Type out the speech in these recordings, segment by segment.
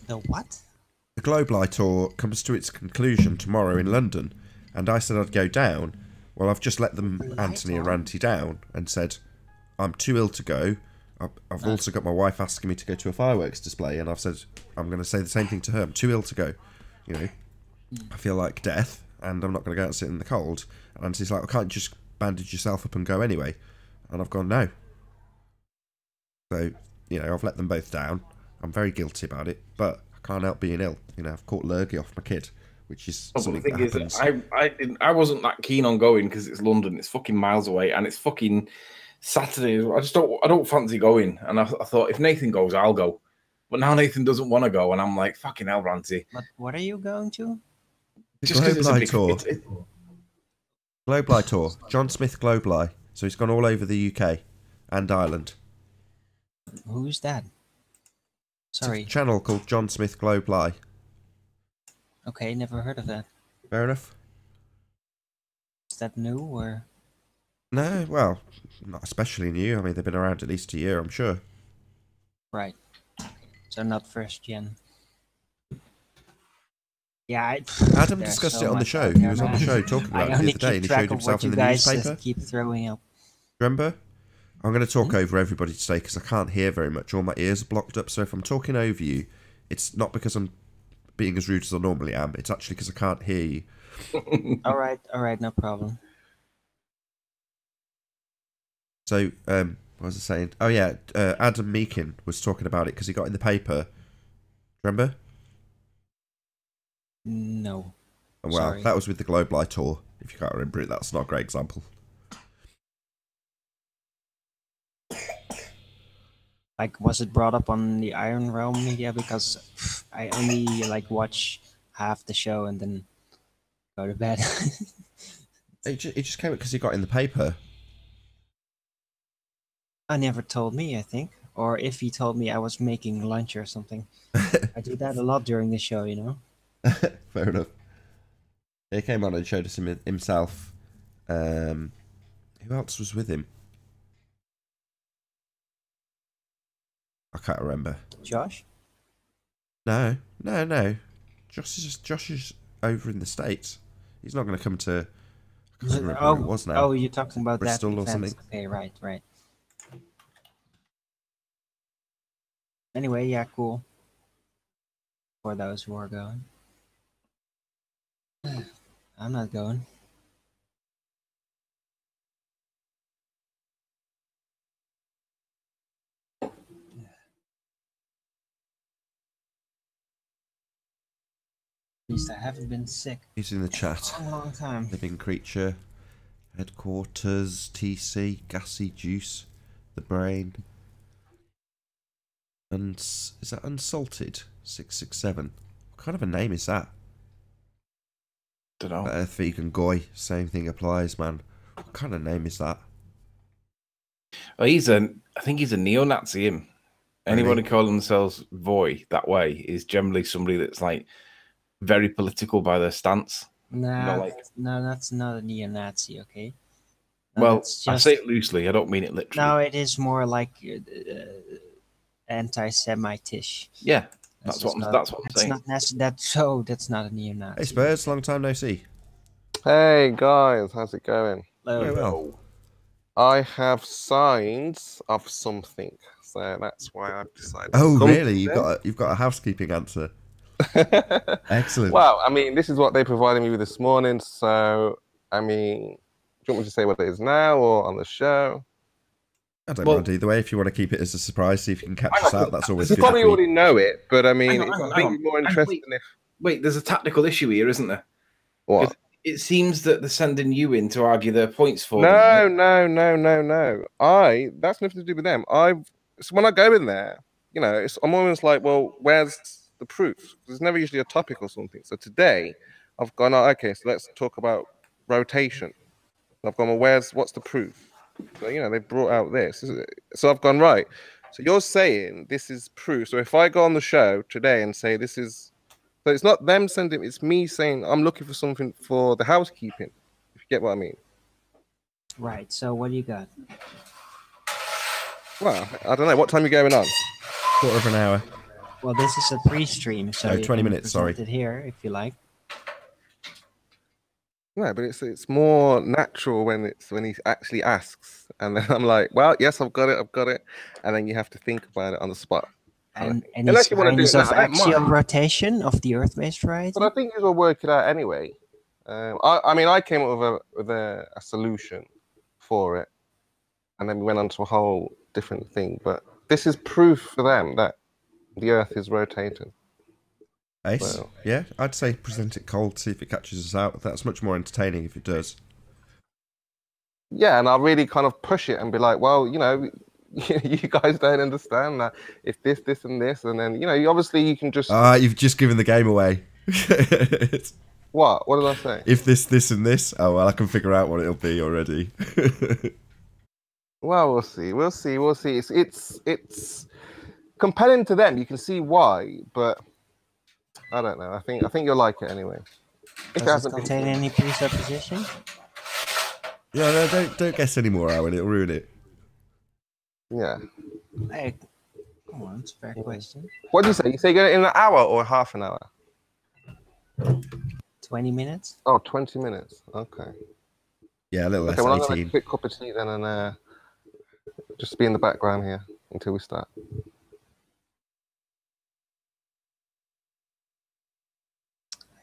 The what? The Globe Light tour comes to its conclusion tomorrow in London, and I said I'd go down. Well, I've just let them, Anthony and Ranty, down and said I'm too ill to go. I've also got my wife asking me to go to a fireworks display, and I've said I'm going to say the same thing to her. I'm too ill to go. You know, I feel like death, and I'm not going to go out and sit in the cold. And Anthony's like, I can't just bandage yourself up and go anyway. And I've gone, no. So, you know, I've let them both down. I'm very guilty about it, but I can't help being ill. You know, I've caught lurgy off my kid, which is something that happens. I wasn't that keen on going because it's London. It's fucking miles away, and it's fucking Saturday. I don't fancy going. And I thought if Nathan goes, I'll go. But now Nathan doesn't want to go, and I'm like, fucking hell, Ranty. But what are you going to? Just Globe Light tour. Globe Light tour. John Smith Globe Light. So he's gone all over the UK and Ireland. Who's that? Sorry. It's a channel called John Smith Globe Light. Okay, never heard of that. Fair enough. Is that new or? No, well, not especially new. I mean, they've been around at least a year, I'm sure. Right. So not first gen. Yeah, Adam discussed it on the show. He was on the show talking about it the other day, and he showed himself in the newspaper. Keep throwing up. Remember? I'm going to talk over everybody today because I can't hear very much. All my ears are blocked up, so if I'm talking over you, it's not because I'm being as rude as I normally am. It's actually because I can't hear you. All right, no problem. So, what was I saying? Oh yeah, Adam Meakin was talking about it because he got in the paper. Remember? No. Well, sorry. That was with the Globe Light tour. If you can't remember it, that's not a great example. Like, was it brought up on the Iron Realm media? Because I only like watch half the show and then go to bed. It just came up because he got in the paper. I never told me, I think. Or if he told me, I was making lunch or something. I do that a lot during the show, you know? Fair enough. He came on and showed us himself. Who else was with him? I can't remember. Josh? No. Josh is over in the States. He's not going to come to. I can't remember who it was now. Oh, you're talking about Bristol that or event. something. Okay, right. Anyway, yeah, cool. For those who are going. I'm not going. At least I haven't been sick. He's in the chat. A long time. Living Creature, Headquarters, TC, Gassy Juice, The Brain. And is that Unsalted 667? What kind of a name is that? Don't know. Earth Vegan Goy, same thing applies, man. What kind of name is that? Oh, I think he's a neo-Nazi, him. Anybody calling themselves Voy that way is generally somebody that's like very political by their stance. No, that's not a neo-Nazi, okay? No, well, I say it loosely. I don't mean it literally. No, it is more like anti-Semitish. Yeah, that's what I'm saying. That's not a neo-Nazi. Hey Spurs, long time no see. Hey guys, how's it going? Very well. I have signs of something, so that's why I've decided. Oh, really? You've got a housekeeping answer. Excellent. Well, I mean, this is what they provided me with this morning. So, I mean, do you want me to say what it is now or on the show? I don't mind either way. If you want to keep it as a surprise, see if you can catch us out. That's always good. You probably already know it, but I mean, it's more interesting if. Wait, there's a tactical issue here, isn't there? What? It seems that they're sending you in to argue their points for them. No. That's nothing to do with them. So when I go in there, you know, I'm always like, well, where's the proof? There's never usually a topic or something. So today, I've gone, okay, so let's talk about rotation. I've gone, well, what's the proof? So, you know, they brought out this. So I've gone, right. So you're saying this is proof. So if I go on the show today and say this is, so it's not them sending, it's me saying I'm looking for something for the housekeeping, if you get what I mean. Right. So what do you got? Well, I don't know. What time are you going on? Quarter of an hour. Well, this is a pre-stream, so No, you 20 can minutes, sorry. present it here if you like. No, but it's more natural when he actually asks, and then I'm like, well, yes, I've got it, and then you have to think about it on the spot. And any Unless you want to do signs it of now, I don't axial mind. rotation of the Earth-based variety? But I think you'll work it out anyway. I mean, I came up with a solution for it, and then we went on to a whole different thing. But this is proof for them that the Earth is rotating. Ace? Well. Yeah, I'd say present it cold, see if it catches us out. That's much more entertaining if it does. Yeah, and I'll really kind of push it and be like, well, you know, you guys don't understand that if this, and this, and then, you know, obviously you can just... You've just given the game away. What? What did I say? If this, and this, oh, well, I can figure out what it'll be already. Well, we'll see. It's compelling to them. You can see why, but I don't know. I think you'll like it anyway. Does it contain any presuppositions? Yeah, no, don't guess anymore, Owen. It'll ruin it. Yeah. Hey, come on, it's a fair question. What do you say? You say you get it in an hour or half an hour? 20 minutes? Oh, 20 minutes. Okay. Yeah, a little less, Okay, well, I'm going to 18. make a quick cup of tea then and just be in the background here until we start.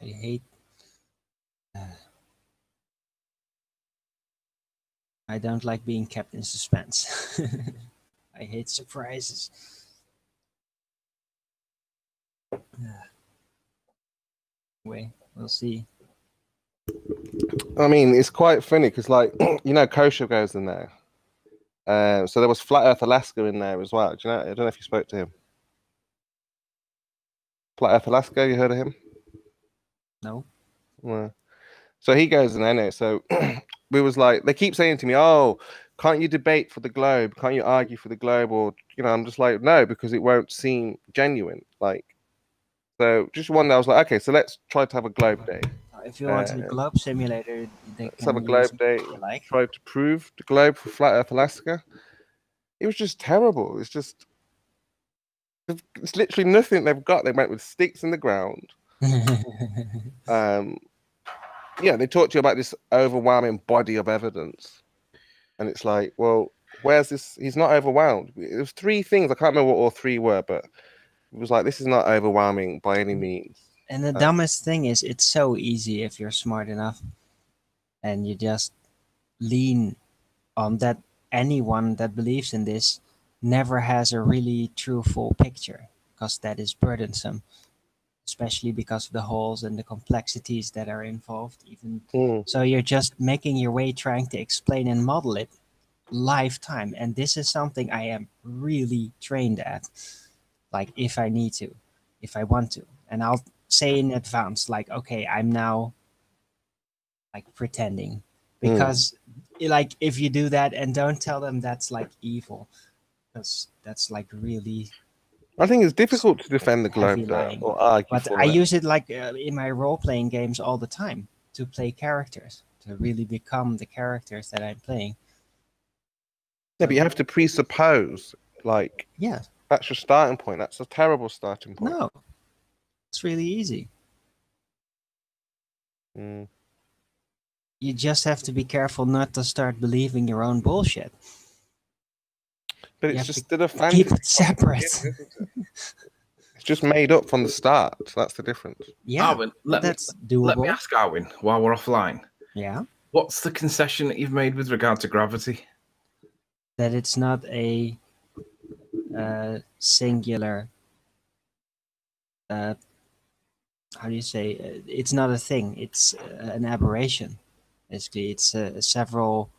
I hate... I don't like being kept in suspense. I hate surprises. Wait, we'll see. I mean, it's quite funny because, like, you know, Kosher goes in there. So there was Flat Earth Alaska in there as well. Do you know? I don't know if you spoke to him. Flat Earth Alaska, you heard of him? No. No. So he goes in there. So we was like, they keep saying to me, "Oh, can't you debate for the globe? Can't you argue for the globe?" Or, you know, I'm just like, no, because it won't seem genuine. Like, so just one day I was like, okay, so let's try to have a globe day. If you want a globe simulator, they Let's have a can globe use day. like. Try to prove the globe for Flat Earth Alaska. It was just terrible. It's literally nothing they've got. They went with sticks in the ground. Yeah, they talk to you about this overwhelming body of evidence, and it's like, well, where's this? He's not overwhelmed. It was three things. I can't remember what all three were, but it was like, this is not overwhelming by any means. And the dumbest thing is, it's so easy if you're smart enough, and you just lean on that. Anyone that believes in this never has a really true full picture, because that is burdensome, especially because of the holes and the complexities that are involved. So you're just making your way, trying to explain and model it lifetime. And this is something I am really trained at. Like, if I need to, if I want to, and I'll say in advance, like, okay, I'm now like pretending, because like, if you do that and don't tell them, that's like evil, because that's like really... I think it's difficult to defend the globe though, or argue but for I it. use it like in my role-playing games all the time, to play characters, to really become the characters that I'm playing. Yeah, but you have to presuppose, like, yeah, that's your starting point. That's a terrible starting point. No, it's really easy. You just have to be careful not to start believing your own bullshit. But You it's have just to the fantasy. keep it separate. It's just made up from the start. So that's the difference. Yeah, Arwin, that's doable. Let me ask Arwin, while we're offline. Yeah. What's the concession that you've made with regard to gravity? That it's not a singular... how do you say? It's not a thing. It's an aberration. Basically, it's several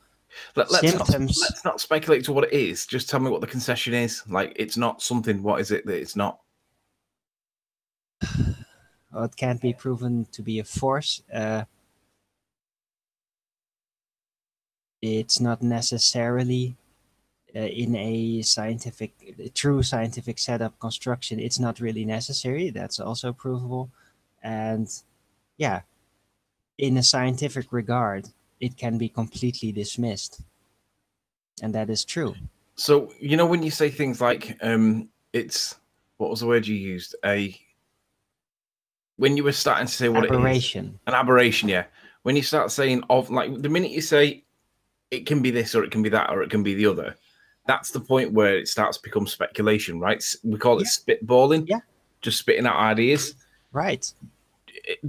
symptoms. Let's not speculate to what it is. Just tell me what the concession is. Like, it's not something. What is it that it's not? Well, it can't be proven to be a force. It's not necessarily in a true scientific setup construction. It's not really necessary. That's also provable. And yeah, in a scientific regard, it can be completely dismissed. And that is true. So, you know, when you say things like, it's what was the word you used? When you were starting to say what Aberration. it is. An aberration, yeah. When you start saying like the minute you say it can be this or it can be that or it can be the other, that's the point where it starts to become speculation, right? We call it spitballing. Yeah. Just spitting out ideas. Right.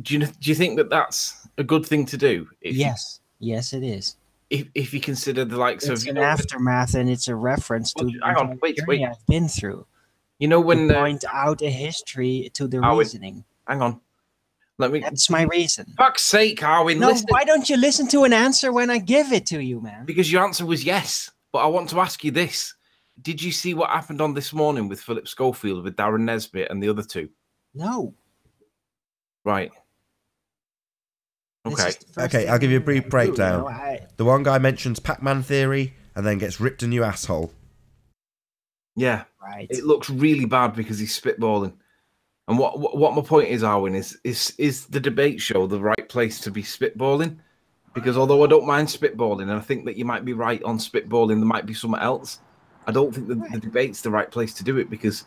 Do you think that that's a good thing to do? Yes, it is. If you consider the likes It's of an aftermath and it's a reference to the hang on, wait. I've been through. You know when point out a history to the reasoning. Hang on, That's my reason. Fuck's sake, Arwin. No, listen. why don't you listen to an answer when I give it to you, man? Because your answer was yes. But I want to ask you this: did you see what happened on This Morning with Philip Schofield with Darren Nesbitt and the other two? No. Right. Okay. Okay, I'll give you a brief breakdown. The one guy mentions Pac-Man theory and then gets ripped a new asshole. Yeah. Right. It looks really bad because he's spitballing. And what my point is, Arwin, is the debate show the right place to be spitballing? Because although I don't mind spitballing, and I think that you might be right on spitballing, there might be something else. I don't think the debate's the right place to do it because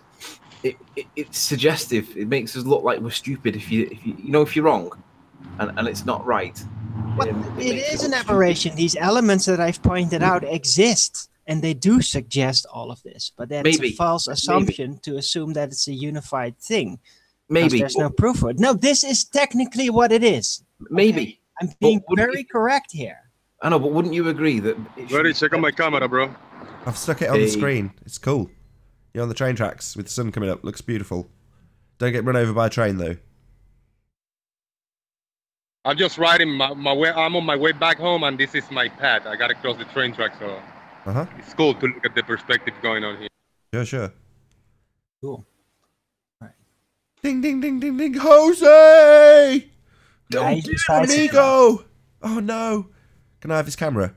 it's suggestive. It makes us look like we're stupid if you're wrong, and it's not right. It is an aberration. These elements that I've pointed out exist, and they do suggest all of this. But that's a false assumption to assume that it's a unified thing. Maybe there's no proof for it. No, this is technically what it is. Maybe. Okay? I'm being very correct here. I know, but wouldn't you agree that... Ready, check on my camera, bro. I've stuck it on the screen. It's cool. You're on the train tracks with the sun coming up. Looks beautiful. Don't get run over by a train, though. I'm just riding my way. I'm on my way back home, and this is my pad. I gotta cross the train track, so it's cool to look at the perspective going on here. Sure. Cool. Right. Ding, ding, ding, ding, ding. Jose! Don't do amigo! Oh, no. Can I have his camera?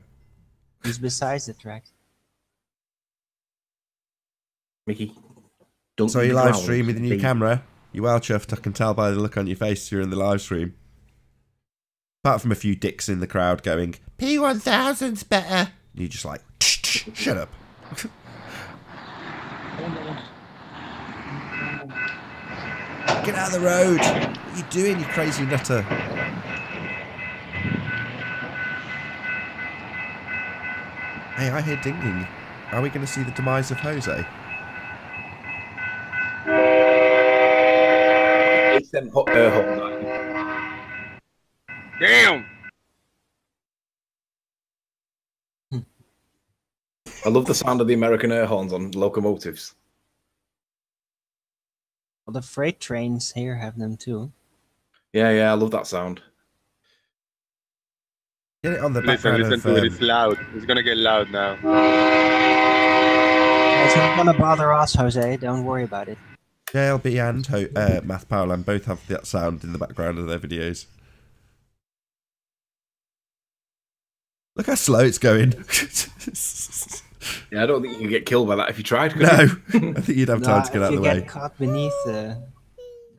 He's besides the track. Mickey. So you live stream with your new camera. You're well chuffed. I can tell by the look on your face you're in the live stream. Apart from a few dicks in the crowd going, P1000's better. You're just like, shut up. Get out of the road. What are you doing, you crazy nutter? Hey, I hear dinging. Are we going to see the demise of Jose? Damn! I love the sound of the American air horns on locomotives. Well, the freight trains here have them too. Yeah, I love that sound. Get it on the Listen background to it. It's loud. It's gonna get loud now. It's not gonna bother us, Jose. Don't worry about it. JLB and Math Powerland both have that sound in the background of their videos. Look how slow it's going. Yeah, I don't think you can get killed by that if you tried. No, I think you'd have time to get out of the way. If you get caught beneath,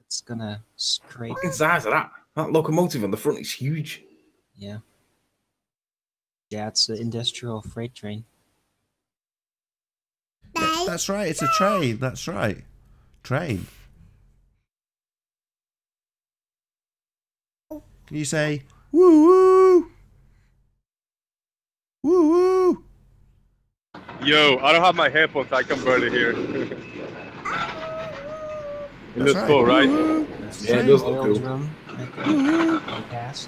it's gonna scrape. Look inside of that. That locomotive on the front is huge. Yeah. Yeah, it's an industrial freight train. Yeah, that's right. It's a train. That's right. Train. Can you say woo woo? Woo woo. Yo, I don't have my headphones. I can barely hear. It looks cool, right? Yeah, it does look cool. Drum, gas.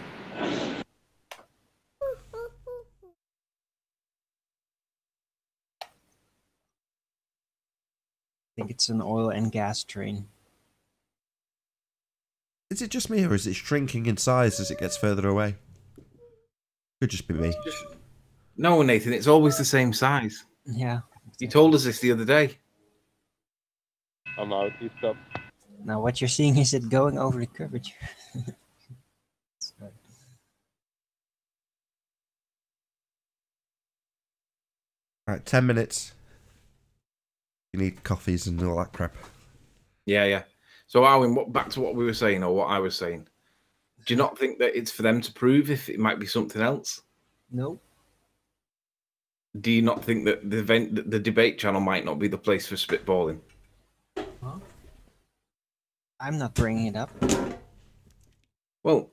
I think it's an oil and gas train. Is it just me, or is it shrinking in size as it gets further away? Could just be me. No, Nathan, it's always the same size. Yeah. You told us this the other day. I'm out. It's up. Now what you're seeing is it going over the curvature. Right, 10 minutes. You need coffees and all that crap. Yeah. So, Arwin, back to what we were saying, or what I was saying. Do you not think that it's for them to prove if it might be something else? No. Do you not think that the debate channel might not be the place for spitballing? Huh? I'm not bringing it up. Well,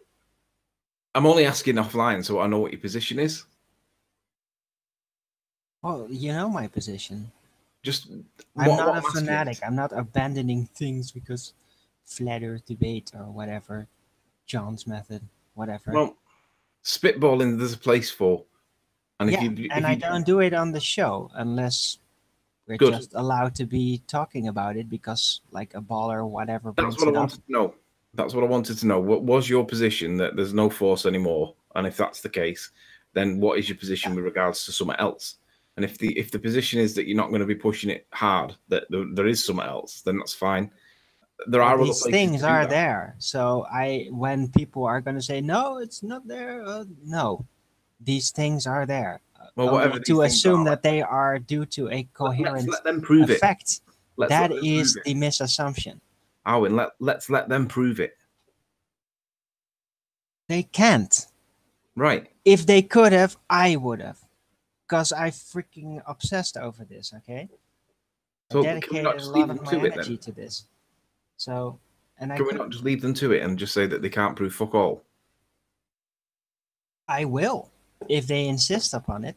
I'm only asking offline so I know what your position is. Well, you know my position. Just I'm not what a I'm asking fanatic. is, I'm not abandoning things because flat earth debate or whatever. John's method, whatever. well, spitballing there's a place for. And Yeah, and I if you don't do it on the show unless we're good, just allowed to be talking about it because like a baller or whatever that's brings what I it up. wanted to know. That's what I wanted to know. What was your position that there's no force anymore? And if that's the case, then what is your position with regards to something else? And if the position is that you're not going to be pushing it hard, that there is something else, then that's fine. There Well, are other these places things to do are that. there. So when people are going to say no, it's not there. No, these things are there. Well, Only whatever these to things assume are, that they are due to a let's coherent let them prove it. effect, Let's that let them prove is it. the misassumption. Owen, let's let them prove it. They can't. Right. If they could have, I would have. Because I freaking obsessed over this, okay? I So can we not dedicated a just lot leave of them my to it energy then? to this. So, and I Can we could. not just leave them to it and just say that they can't prove fuck all? I will, if they insist upon it.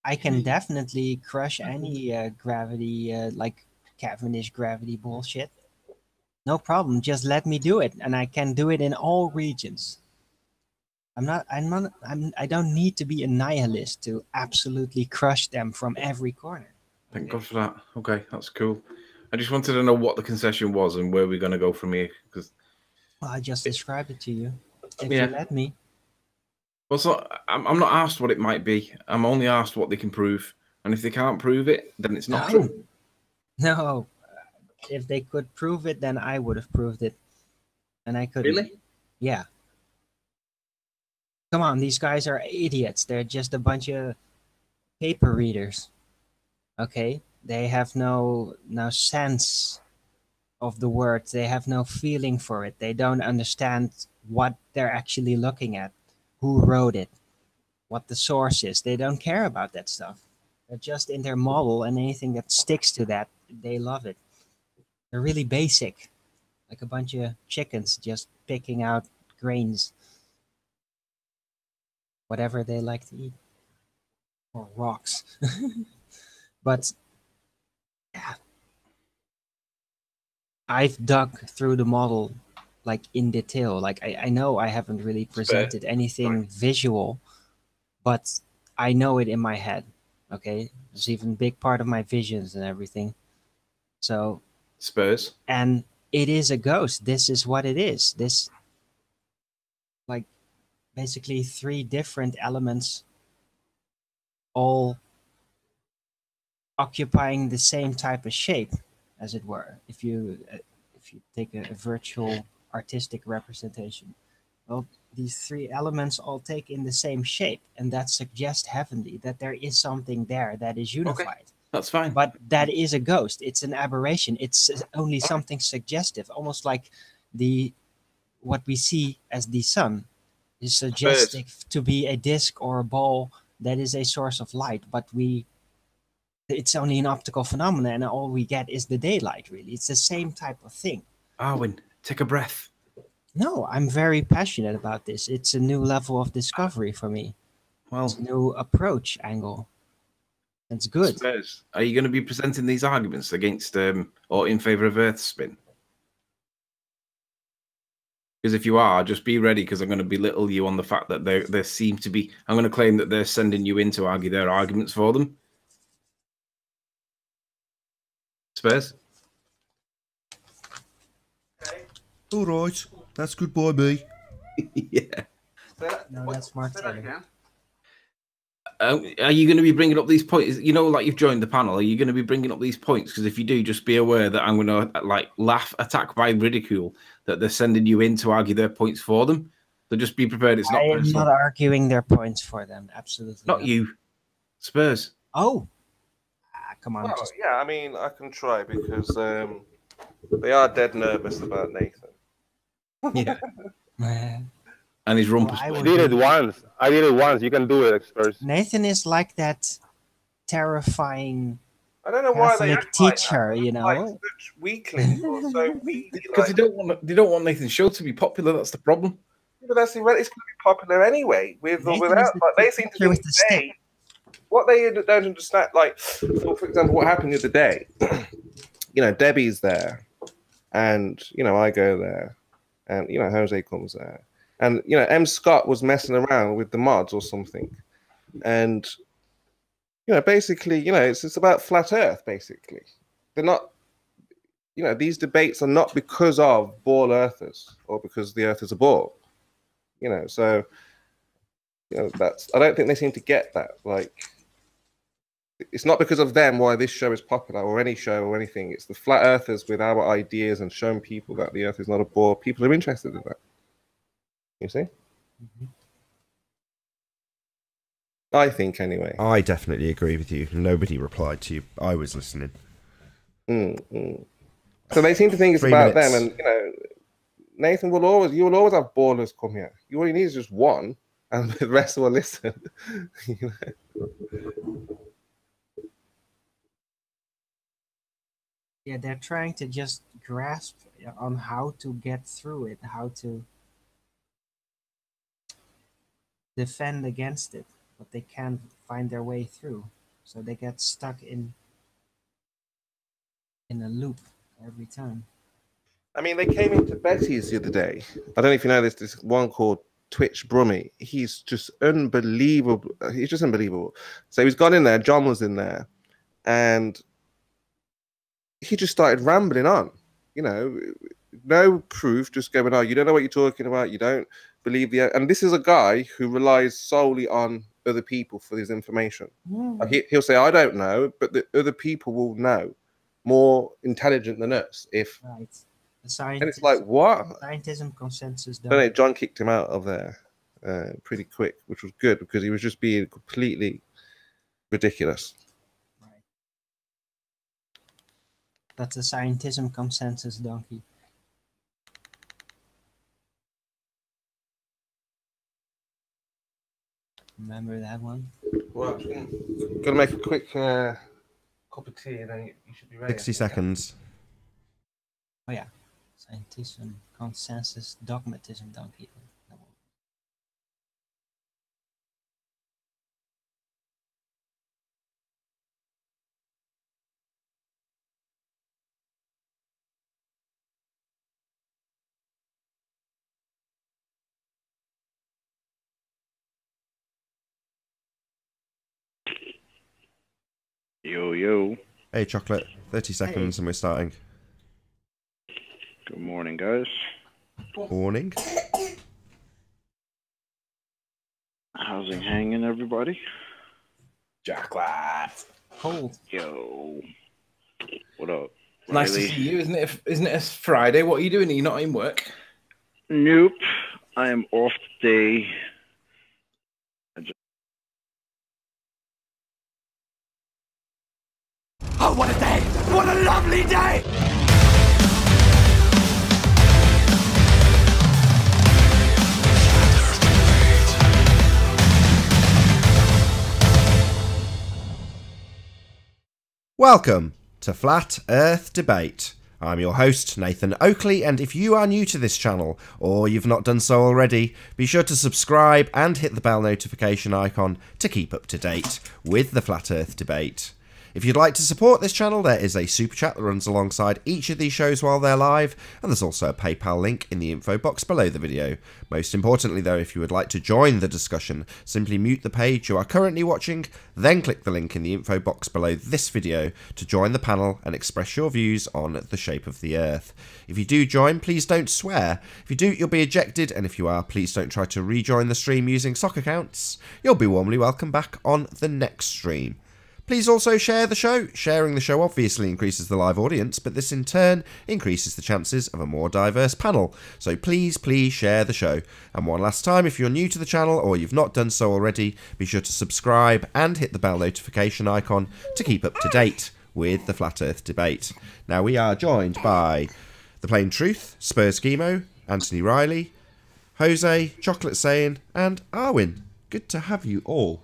I can definitely crush any gravity, like Cavendish gravity bullshit. No problem. Just let me do it, and I can do it in all regions. I don't need to be a nihilist to absolutely crush them from every corner. Thank God for that. Okay, that's cool. I just wanted to know what the concession was and where we're going to go from here. Because Well, I just described it to you. If yeah, you let me. well, so I'm not asked what it might be. I'm only asked what they can prove, and if they can't prove it, then it's not No. true. No. If they could prove it, then I would have proved it. And I couldn't. Really? Yeah. Come on, these guys are idiots. They're just a bunch of paper readers. Okay? They have no sense of the word. They have no feeling for it. They don't understand what they're actually looking at, who wrote it, what the source is. They don't care about that stuff. They're just in their model, and anything that sticks to that, they love it. They're really basic, like a bunch of chickens just picking out grains, whatever they like to eat, or rocks. But yeah, I've dug through the model like in detail. Like I know I haven't really presented anything visual, but I know it in my head. Okay, it's even a big part of my visions and everything. So Spurs. and it is a ghost. This is what it is. This like basically three different elements all occupying the same type of shape, as it were. If you take a virtual artistic representation, well, these three elements all take in the same shape, and that suggests heavenly that there is something there that is unified. Okay, that's fine. But that is a ghost. It's an aberration. It's only something suggestive, almost like the what we see as the sun is suggestive to be a disc or a ball that is a source of light, but it's only an optical phenomenon, and all we get is the daylight. Really, it's the same type of thing. Arwin, take a breath. No, I'm very passionate about this. It's a new level of discovery for me. Well, it's a new approach angle. It's good. Spurs, are you going to be presenting these arguments against or in favor of Earth spin? Because if you are, just be ready, because I'm going to belittle you on the fact that there seem to be. I'm going to claim that they're sending you in to argue their arguments for them. Spurs. All right, that's good by me. Yeah. No, that's smart. Are you going to be bringing up these points? You know, like you've joined the panel. Are you going to be bringing up these points? Because if you do, just be aware that I'm going to like laugh, attack by ridicule that they're sending you in to argue their points for them. So just be prepared. It's not I am personal. not arguing their points for them. Absolutely not you, Spurs. Oh, come on. Well, yeah, I mean, I can try because they are dead nervous about Nathan. Yeah. And his rumpus. I did it once. You can do it, Spurs. Nathan is like that terrifying I don't know why they Catholic act like teacher, that. you Like know. such weaklings or so weak. Because they don't want Nathan's show to be popular. That's the problem. But that's it's going to be popular anyway, with or Nathan without. is the Like they seem to teacher with think the stick. what they don't understand. Like, so for example, what happened the other day? You know, Debbie's there, and you know, I go there, and you know, Jose comes there, and you know, M. Scott was messing around with the mods or something, and you know, basically, you know, it's about flat Earth. Basically, they're not. You know, these debates are not because of ball earthers or because the Earth is a ball. You know, so you know that's. I don't think they seem to get that. Like, it's not because of them why this show is popular or any show or anything. It's the flat earthers with our ideas and showing people that the Earth is not a ball. People are interested in that. You see? Mm-hmm. I think anyway. I definitely agree with you. Nobody replied to you. I was listening. So they seem to think it's 3 about minutes. them, and you know, Nathan will always have ballers come here. You only need just one, and the rest will listen. You know? Yeah, they're trying to just grasp on how to get through it, how to defend against it, but they can't find their way through. So they get stuck in a loop every time. I mean, they came into Betty's the other day. I don't know if you know this one called Twitch Brummy. He's just unbelievable. He's just unbelievable. So he's gone in there. John was in there, and he just started rambling on. You know, no proof, just going, "Oh, you don't know what you're talking about. You don't believe the." And this is a guy who relies solely on other people for his information. Like he'll say, "I don't know," but the other people will know, more intelligent than us. If Right. and it's like, what? Scientism consensus. But anyway, John kicked him out of there pretty quick, which was good because he was just being completely ridiculous. Right. That's a scientism consensus donkey. Remember that one? Well, gonna make a quick cup of tea, and then you should be ready. 60 seconds. Oh yeah. Scientism consensus dogmatism donkey. Yo. Hey, Chocolate. 30 seconds and we're starting. Good morning, guys. Morning. How's it hanging, everybody? Chocolate. Cold. Yo. What up? Nice to Riley? see you, isn't it? Isn't it a Friday? What are you doing? Are you not in work? Nope. I am off today. Oh, what a day! What a lovely day! Welcome to Flat Earth Debate. I'm your host, Nathan Oakley, and if you are new to this channel, or you've not done so already, be sure to subscribe and hit the bell notification icon to keep up to date with the Flat Earth Debate. If you'd like to support this channel, there is a super chat that runs alongside each of these shows while they're live, and there's also a PayPal link in the info box below the video. Most importantly though, if you would like to join the discussion, simply mute the page you are currently watching, then click the link in the info box below this video to join the panel and express your views on the shape of the Earth. If you do join, please don't swear. If you do, you'll be ejected, and if you are, please don't try to rejoin the stream using sock accounts. You'll be warmly welcome back on the next stream. Please also share the show. Sharing the show obviously increases the live audience, but this in turn increases the chances of a more diverse panel. So please share the show. And one last time, if you're new to the channel or you've not done so already, be sure to subscribe and hit the bell notification icon to keep up to date with the Flat Earth Debate. Now we are joined by The Plain Truth, Spurs Gemo, Anthony Riley, Jose, Chocolate Saying, and Arwin. Good to have you all.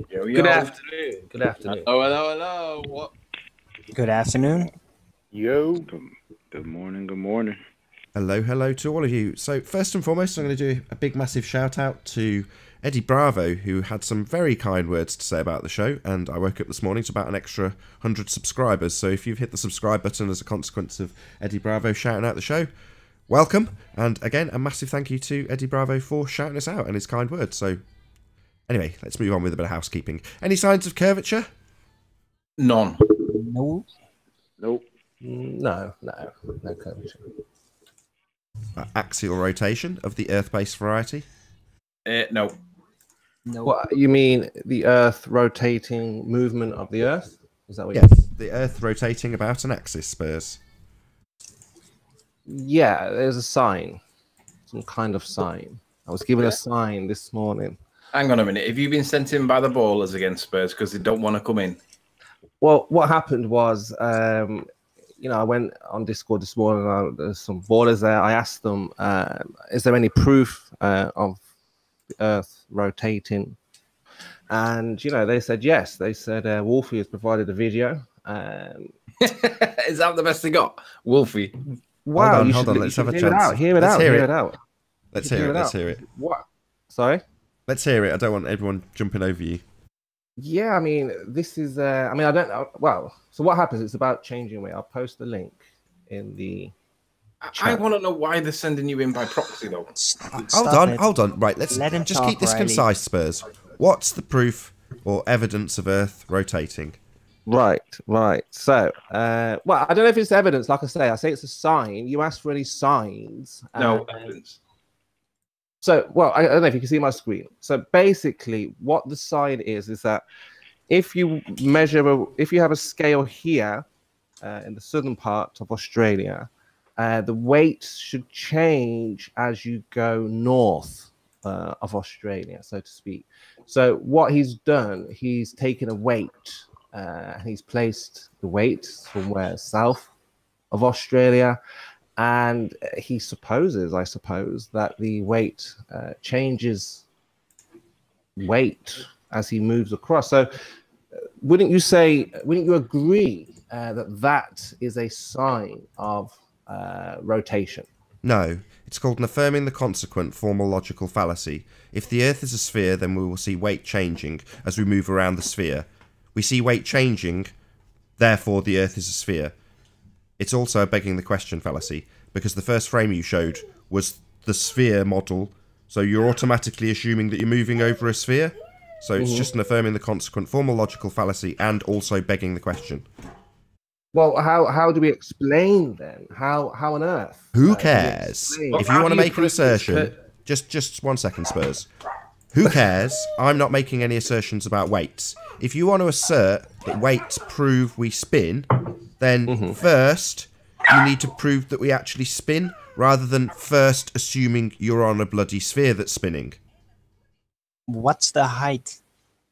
Yo. Yo, yo. Good afternoon. Good afternoon. Hello. What? Good afternoon. Yo. Good morning. Good morning. Hello to all of you. So first and foremost, I'm going to do a big massive shout out to Eddie Bravo, who had some very kind words to say about the show, and I woke up this morning to about an extra 100 subscribers. So if you've hit the subscribe button as a consequence of Eddie Bravo shouting out the show, welcome. And again, a massive thank you to Eddie Bravo for shouting us out and his kind words. So anyway, let's move on with a bit of housekeeping. Any signs of curvature? None. No. Nope. No curvature. Axial rotation of the Earth-based variety? No. No. What you mean? The Earth rotating movement of the Earth? Is that what? Yes, the Earth rotating about an axis, Spurs. Yeah, there's a sign, some kind of sign. I was given a sign this morning. Hang on a minute. Have you been sent in by the ballers against Spurs because they don't want to come in? Well, what happened was, I went on Discord this morning. There's some ballers there. I asked them, is there any proof of the Earth rotating? And, they said yes. They said Wolfie has provided a video. Is that the best they got? Wolfie. Wow. Hold on. Let's have a chance. Hear it out. Let's hear it. What? Sorry? Let's hear it. I don't want everyone jumping over you. Yeah, I mean, this is, I don't know. Well, so what happens? It's about changing weight. I'll post the link in the chat. I want to know why they're sending you in by proxy, though. Hold on. Right, let's Let him just talk, keep this Riley. concise, Spurs. What's the proof or evidence of Earth rotating? Right. So, well, I don't know if it's evidence. Like I say it's a sign. You asked for any signs. No evidence. So, well, I don't know if you can see my screen. So basically what the sign is that if you have a scale here in the southern part of Australia, the weight should change as you go north of Australia, so to speak. So what he's done, he's taken a weight and he's placed the weight somewhere south of Australia. And he supposes, I suppose, that the weight changes weight as he moves across. So wouldn't you agree that is a sign of rotation? No, it's called an affirming the consequent formal logical fallacy. If the Earth is a sphere, then we will see weight changing as we move around the sphere. We see weight changing, therefore the Earth is a sphere. It's also a begging the question fallacy, because the first frame you showed was the sphere model, so you're automatically assuming that you're moving over a sphere. So it's just an affirming the consequent formal logical fallacy and also begging the question. Well, how do we explain then? How on earth? Who cares? If you want to make an assertion, just 1 second, Spurs. Who cares? I'm not making any assertions about weights. If you want to assert that weights prove we spin, then first you need to prove that we actually spin, rather than first assuming you're on a bloody sphere that's spinning. What's the height?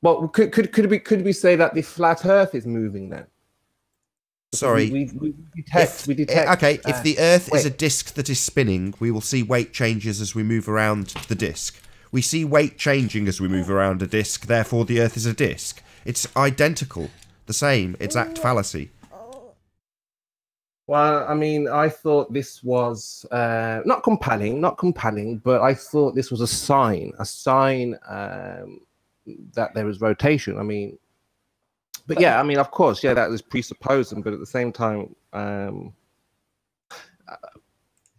Well, could we say that the flat Earth is moving then? Sorry. We detect. Okay, if the Earth is a disc that is spinning, we will see weight changes as we move around the disc. We see weight changing as we move around a disc, therefore the Earth is a disc. It's identical, the same, exact fallacy. Well, I mean, I thought this was not compelling, but I thought this was a sign that there is rotation. I mean, but yeah, I mean, of course, yeah, that was presupposing, but at the same time,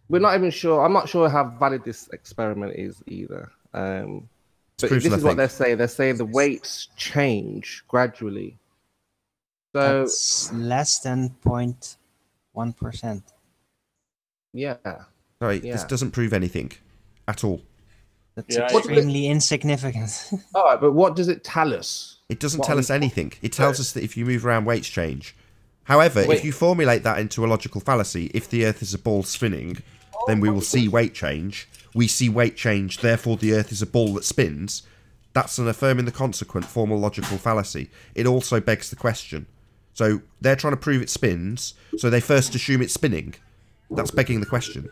we're not even sure. I'm not sure how valid this experiment is either. But this is what they're saying. They're saying the weights change gradually. So that's less than 0.1%. Yeah. Sorry, this doesn't prove anything at all. That's extremely insignificant. All right, but what does it tell us? It doesn't tell us anything. It tells us that if you move around, weights change. However, if you formulate that into a logical fallacy, if the Earth is a ball spinning, then we will see weight change. We see weight change, therefore the Earth is a ball that spins. That's an affirming the consequent formal logical fallacy. It also begs the question. So they're trying to prove it spins, so they first assume it's spinning. That's begging the question.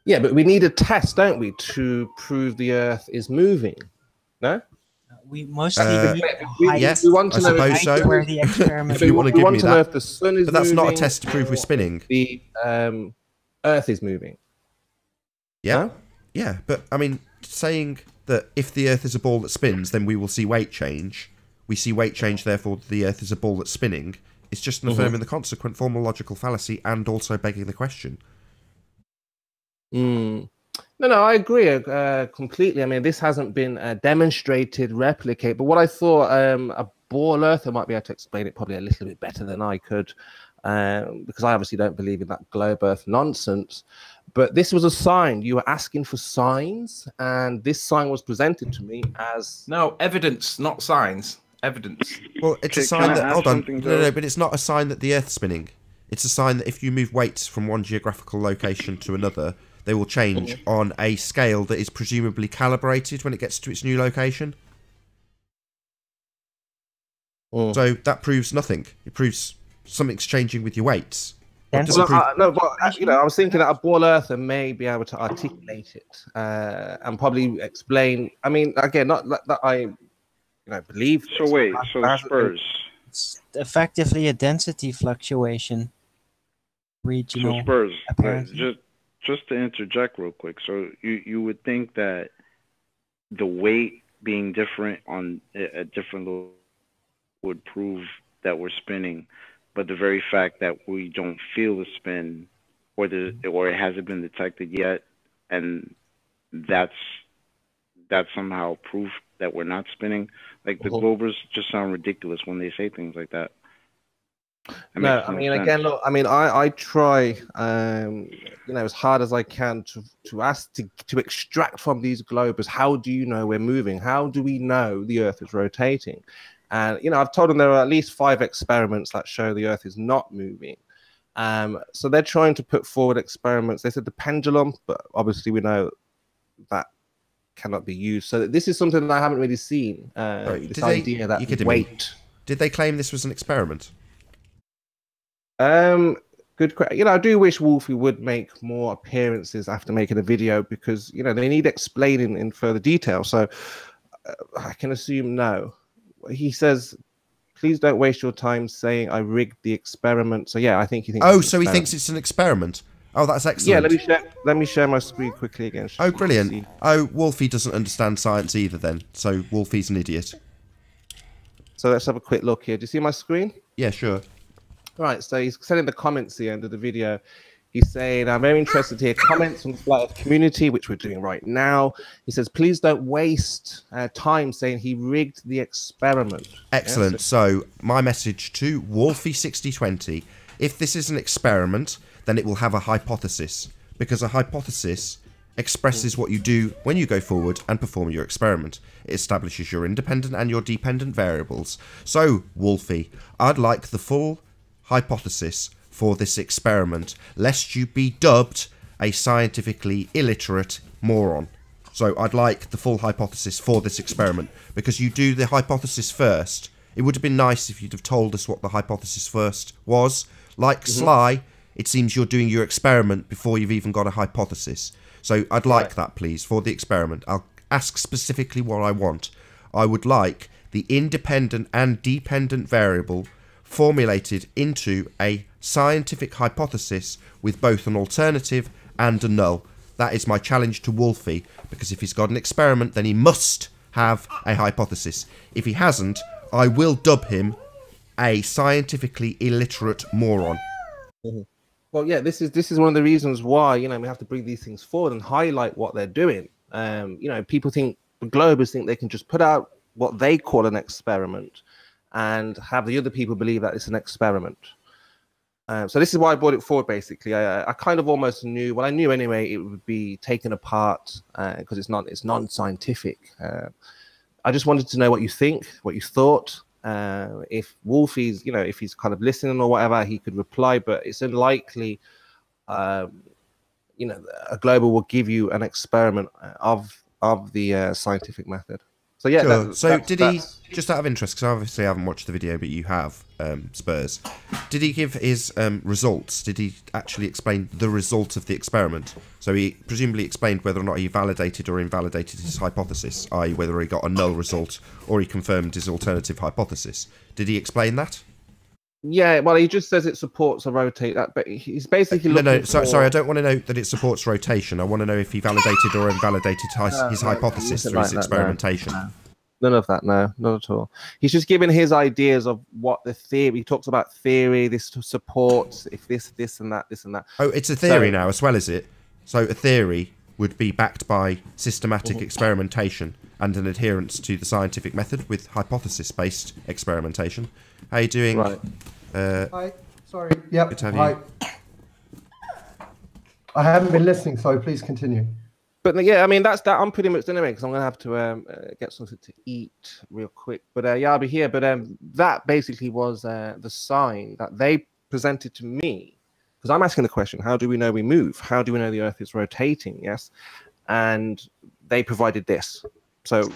Yeah, but we need a test, don't we, to prove the Earth is moving? No? We mostly yes, I suppose so. where the experiment. If you want to give me know if that, the sun is but that's moving, not a test to prove we're spinning. The Earth is moving. Yeah, No? yeah, but I mean, saying that if the Earth is a ball that spins, then we will see weight change. We see weight change, therefore the Earth is a ball that's spinning. It's just affirming the consequent formal logical fallacy and also begging the question. No, I agree completely. I mean, this hasn't been demonstrated, replicate. But what I thought, a ball earther might be able to explain it probably a little bit better than I could, because I obviously don't believe in that globe earth nonsense. But this was a sign. You were asking for signs, and this sign was presented to me as... No, evidence, not signs. Evidence. Well, it's a sign that... Hold on. No, but it's not a sign that the Earth's spinning. It's a sign that if you move weights from one geographical location to another, they will change on a scale that is presumably calibrated when it gets to its new location. So that proves nothing. It proves something's changing with your weights. I was thinking that a ball earther may be able to articulate it and probably explain. I mean, again, not that I believe. So wait, so Spurs. It's effectively a density fluctuation. Regional. So Spurs. Apparently. Just to interject real quick. So you would think that the weight being different on a different level would prove that we're spinning, but the very fact that we don't feel the spin, or it hasn't been detected yet, and that's somehow proof that we're not spinning. Like the Globers just sound ridiculous when they say things like that. No, I mean, again, look, I mean, I try, as hard as I can to ask to extract from these globers, how do you know we're moving? How do we know the Earth is rotating? And, I've told them there are at least 5 experiments that show the Earth is not moving. So they're trying to put forward experiments. They said the pendulum, but obviously we know that cannot be used. So this is something that I haven't really seen. This idea that weight. Did they claim this was an experiment? Good question. I do wish Wolfie would make more appearances after making a video, because they need explaining in further detail. So I can assume no. He says, please don't waste your time saying I rigged the experiment. So yeah, I think he thinks. Oh, so he thinks it's an experiment. Oh, that's excellent. Yeah, let me share my screen quickly again. Oh, brilliant. Oh, Wolfie doesn't understand science either then. So Wolfie's an idiot. So let's have a quick look here. Do you see my screen? Yeah, sure. Right, so he's said in the comments here under the video, he's saying, I'm very interested to hear comments from the flat earth community, which we're doing right now. He says, please don't waste time saying he rigged the experiment. Excellent. So my message to Wolfie6020, if this is an experiment, then it will have a hypothesis, because a hypothesis expresses what you do when you go forward and perform your experiment. It establishes your independent and your dependent variables. So, Wolfie, I'd like the full hypothesis for this experiment, lest you be dubbed a scientifically illiterate moron. So I'd like the full hypothesis for this experiment, because you do the hypothesis first. It would have been nice if you'd have told us what the hypothesis first was. Like Sly, it seems you're doing your experiment before you've even got a hypothesis. So I'd like that, please, for the experiment. I'll ask specifically what I want. I would like the independent and dependent variable formulated into a scientific hypothesis with both an alternative and a null. That is my challenge to Wolfie, because if he's got an experiment, then he must have a hypothesis. If he hasn't, I will dub him a scientifically illiterate moron. Well, yeah, this is one of the reasons why we have to bring these things forward and highlight what they're doing. People think, the Globers think they can just put out what they call an experiment and have the other people believe that it's an experiment. So this is why I brought it forward, basically. I kind of almost knew, well, I knew anyway it would be taken apart because it's non-scientific. I just wanted to know what you think, what you thought. If Wolfie's, if he's kind of listening or whatever, he could reply, but it's unlikely, a Global will give you an experiment of the scientific method. So yeah. Sure. So did he, just out of interest, because obviously I haven't watched the video, but you have, Spurs, did he give his results? Did he actually explain the result of the experiment? So he presumably explained whether or not he validated or invalidated his hypothesis, i.e. whether he got a null result or he confirmed his alternative hypothesis. Did he explain that? Yeah, well, he just says it supports a rotate. That, but he's basically sorry, I don't want to know that it supports rotation. I want to know if he validated or invalidated his hypothesis through his experimentation. No. None of that, no, not at all. He's just giving his ideas of what the theory. He talks about theory. This supports if this and that, this and that. Oh, it's a theory now as well, is it? So a theory would be backed by systematic experimentation and an adherence to the scientific method with hypothesis-based experimentation. How are you doing? Right. Hi. Sorry. Yep. Good to have Hi. you. I haven't been listening, so please continue. But yeah, I mean that's that. I'm pretty much done anyway because I'm gonna have to get something to eat real quick. But yeah, I'll be here. But that basically was the sign that they presented to me because I'm asking the question: how do we know we move? How do we know the Earth is rotating? Yes, and they provided this. So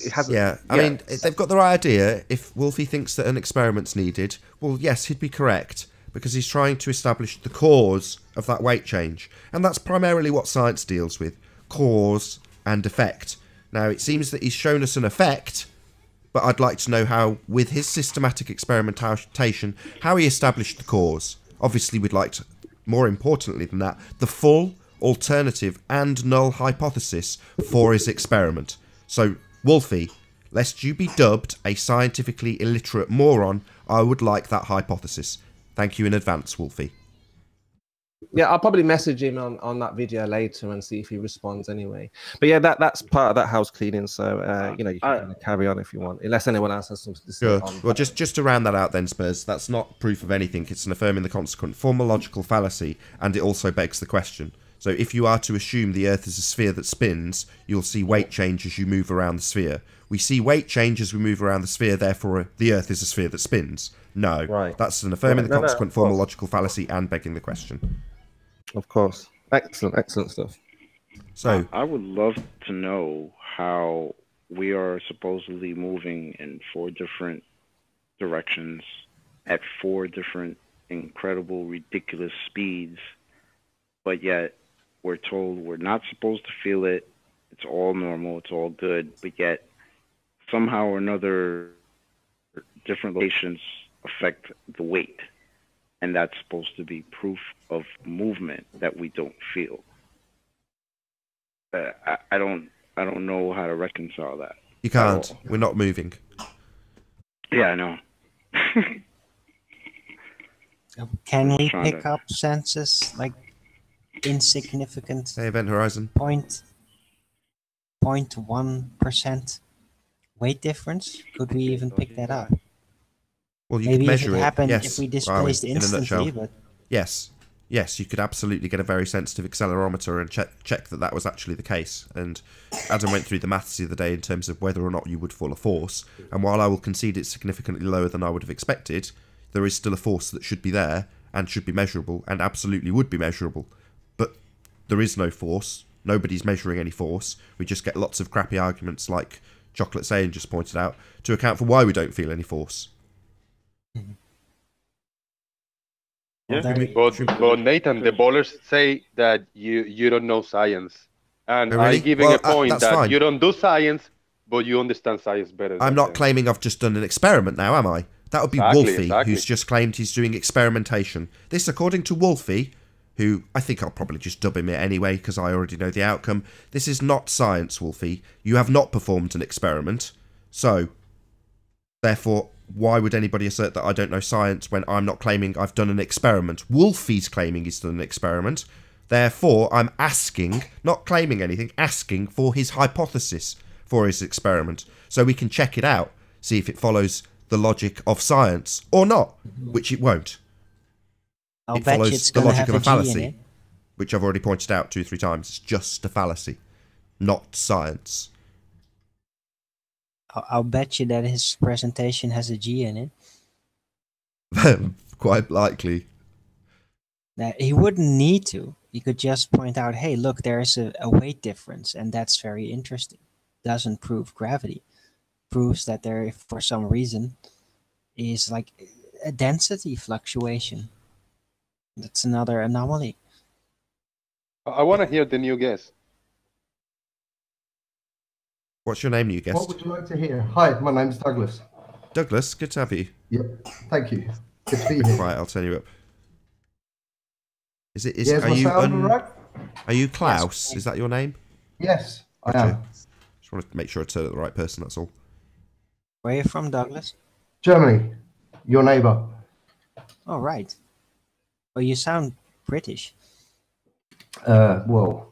it hasn't. Yeah, I mean they've got the right idea. If Wolfie thinks that an experiment's needed, well, yes, he'd be correct. Because he's trying to establish the cause of that weight change. And that's primarily what science deals with, cause and effect. Now, it seems that he's shown us an effect, but I'd like to know how, with his systematic experimentation, how he established the cause. Obviously, we'd like to, more importantly than that, the full, alternative and null hypothesis for his experiment. So, Wolfie, lest you be dubbed a scientifically illiterate moron, I would like that hypothesis. Thank you in advance, Wolfie. Yeah, I'll probably message him on that video later and see if he responds anyway. But yeah, that's part of that house cleaning. So you can carry on if you want, unless anyone else has something to say. Sure. Well, just to round that out, then, Spurs. That's not proof of anything. It's an affirming the consequent formal logical fallacy, and it also begs the question. So, if you are to assume the Earth is a sphere that spins, you'll see weight change as you move around the sphere. We see weight change as we move around the sphere, therefore the Earth is a sphere that spins. No, right. That's an affirming the consequent formal logical fallacy and begging the question. Of course. Excellent stuff. So I would love to know how we are supposedly moving in 4 different directions at 4 different incredible, ridiculous speeds, but yet we're told we're not supposed to feel it. It's all normal. It's all good. But yet somehow or another, different locations affect the weight, and that's supposed to be proof of movement that we don't feel. I don't know how to reconcile that. You can't. We're not moving. Yeah, I know. Can we pick up senses like insignificant? Hey, Event Horizon. 0.1% weight difference? Could we even pick that up? Well, you Maybe could measure it happened yes. if we displaced instantly, but yes, you could absolutely get a very sensitive accelerometer and check that was actually the case. And Adam went through the maths the other day in terms of whether or not you would feel a force. And while I will concede it's significantly lower than I would have expected, there is still a force that should be there and should be measurable and absolutely would be measurable. But there is no force. Nobody's measuring any force. We just get lots of crappy arguments like Chocolate Saiyan just pointed out to account for why we don't feel any force. Yeah, but Nathan, the ballers say that you don't know science, and really? I'm giving a point that fine. you don't do science, but you understand science better. I'm not claiming I've just done an experiment now, am I? That would be Wolfie, who's just claimed he's doing experimentation. This, according to Wolfie, who I think I'll probably just dub him it anyway because I already know the outcome. This is not science, Wolfie. You have not performed an experiment, so therefore, why would anybody assert that I don't know science when I'm not claiming I've done an experiment? Wolfie's claiming he's done an experiment. Therefore, I'm asking, not claiming anything, asking for his hypothesis for his experiment. So we can check it out, see if it follows the logic of science or not, which it won't. It follows the logic of a fallacy, which I've already pointed out 2 or 3 times. It's just a fallacy, not science. I'll bet you that his presentation has a G in it. Quite likely. Now, he wouldn't need to. He could just point out, hey, look, there's a weight difference, and that's very interesting. doesn't prove gravity. Proves that there, for some reason, is like a density fluctuation. That's another anomaly. I want to hear the new guess. What's your name, new guest? What would you like to hear? Hi, my name's Douglas. Douglas, good to have you. Yep, thank you. Good to be here. Right, I'll turn you up. Is Yeah, is my sound all right? Are you Klaus? Yes. Is that your name? Yes, I Gotcha. am. Just want to make sure I turn at the right person, that's all. Where are you from, Douglas? Germany, your neighbour. Oh, right. Well, you sound British. Well,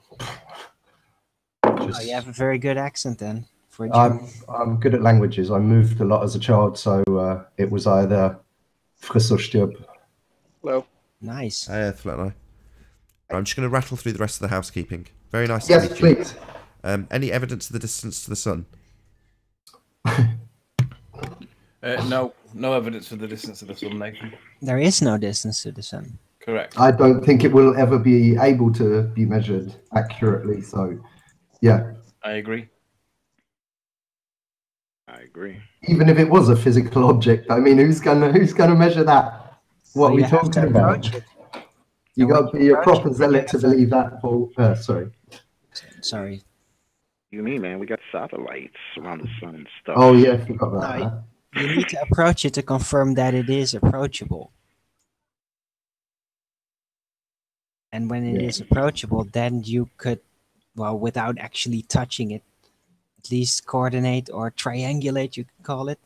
Oh, you have a very good accent then. For a German. I'm good at languages. I moved a lot as a child, so it was either friss or stirb. Hello. Nice. Hey, Flatline. I'm just going to rattle through the rest of the housekeeping. Very nice to Yes, meet you. please. Any evidence of the distance to the sun? No evidence for the distance of the sun, Nathan. There is no distance to the sun. Correct. I don't think it will ever be able to be measured accurately. So, yeah. I agree. Even if it was a physical object, I mean, who's gonna measure that? What are we talking about? You got to be a proper zealot to believe that, Paul. Sorry. Sorry. You mean, man? We got satellites around the sun and stuff. Oh yeah, I forgot about that. You need to approach it to confirm that it is approachable. And when it is approachable, then you could, well, without actually touching it, at least coordinate or triangulate, you could call it,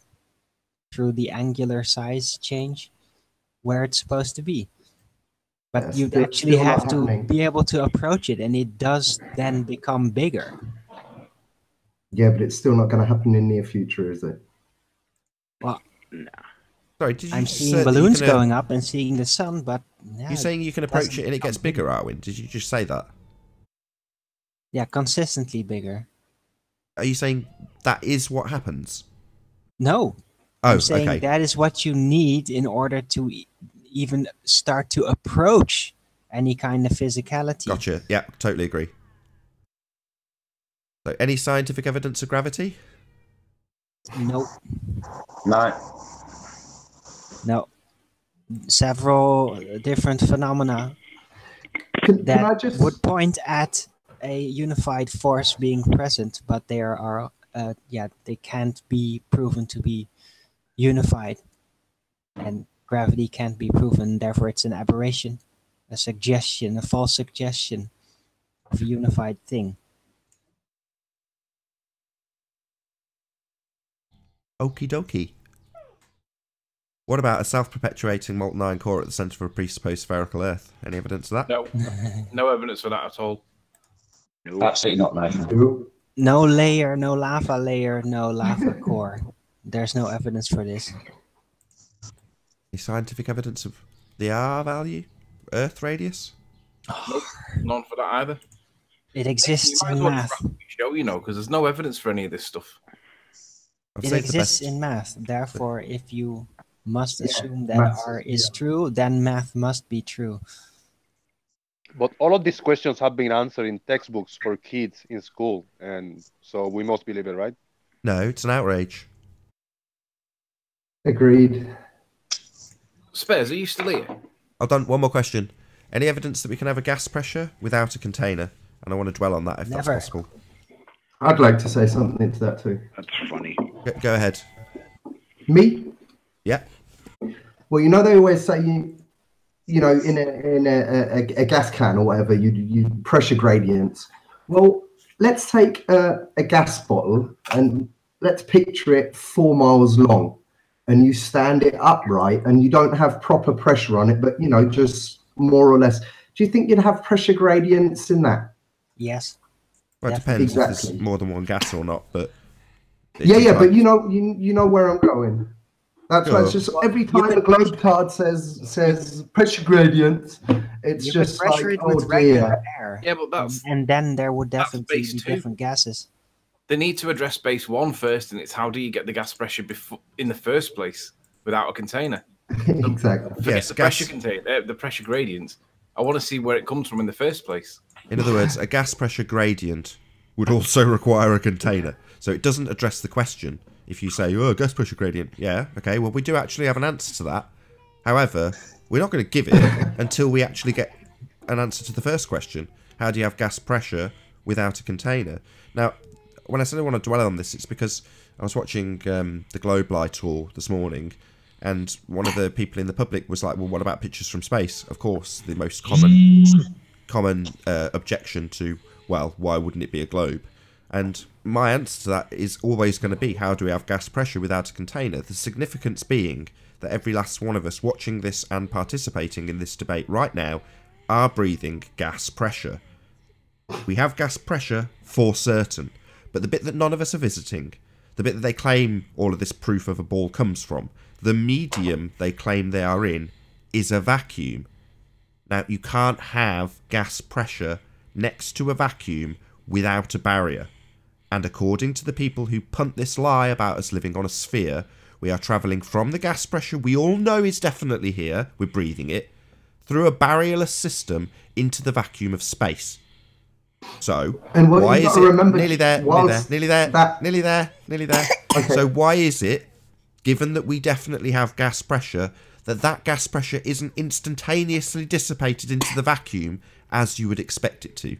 through the angular size change where it's supposed to be. But Yes, you'd still actually not have to happening. be able to approach it, and it does then become bigger. Yeah, but it's still not going to happen in near future, is it? Well, Sorry, did you I'm just seeing say that you balloons can, going up and seeing the sun, but yeah, You're saying you can approach it and it gets bigger, Arwin? Did you just say that? yeah, consistently bigger. Are you saying that is what happens? No, Oh, I'm saying okay. that is what you need in order to even start to approach any kind of physicality. Gotcha. Yeah, totally agree. So, any scientific evidence of gravity? Nope. No. No. Several different phenomena that would point at a unified force being present, but there are, they can't be proven to be unified, and gravity can't be proven. Therefore, it's an aberration, a suggestion, a false suggestion of a unified thing. Okie dokie. What about a self-perpetuating molten iron core at the centre of a presupposed spherical Earth? Any evidence of that? No. No evidence for that at all. Absolutely not, Nathan. No layer, no lava layer, no lava core. There's no evidence for this. Any scientific evidence of the R value? Earth radius? Nope. None for that either. It exists You might as in well math. just wrap up the show, you know, because there's no evidence for any of this stuff. I've It saved the exists best. in math. Therefore, if you must assume that maths, R is true, then math must be true. But all of these questions have been answered in textbooks for kids in school, and so we must believe it, right? No, it's an outrage. Agreed. Spares, are you still here? I've done one more question. Any evidence that we can have a gas pressure without a container? And I want to dwell on that if Never. that's possible. I'd like to say something to that too. That's funny. Go ahead. Me? Yeah. Well, you know they always say you know in a gas can or whatever you pressure gradients. Well, let's take a gas bottle and let's picture it 4 miles long, and you stand it upright and you don't have proper pressure on it, but you know just more or less. Do you think you'd have pressure gradients in that? Yes. Well, it Definitely. depends if Exactly. there's more than one gas or not, but... Yeah, but you know where I'm going. That's why it's Sure. just every time the globe card says pressure gradient, it's You just could pressure like, it with oh regular dear. air. Yeah, but that's And then there would definitely base be two. different gases. they need to address base one first, and it's how do you get the gas pressure in the first place without a container? Exactly. Forget Yes, the gas- pressure container, the pressure gradients. I want to see where it comes from in the first place. In other words, a gas pressure gradient would also require a container. So it doesn't address the question. If you say, oh, gas pressure gradient, yeah, okay, well, we do actually have an answer to that. However, we're not going to give it until we actually get an answer to the first question. How do you have gas pressure without a container? Now, when I said I want to dwell on this, it's because I was watching the Globe Light tour this morning, and one of the people in the public was like, well, what about pictures from space? Of course, the most common objection to, well, why wouldn't it be a globe? And my answer to that is always going to be, how do we have gas pressure without a container? The significance being that every last one of us watching this and participating in this debate right now are breathing gas pressure. We have gas pressure for certain, but the bit that none of us are visiting, the bit that they claim all of this proof of a ball comes from, the medium they claim they are in, is a vacuum. Now, you can't have gas pressure next to a vacuum without a barrier. And according to the people who punt this lie about us living on a sphere, we are travelling from the gas pressure we all know is definitely here, we're breathing it, through a barrierless system into the vacuum of space. So, why is it... Nearly there. Okay. So why is it, given that we definitely have gas pressure, that gas pressure isn't instantaneously dissipated into the vacuum as you would expect it to?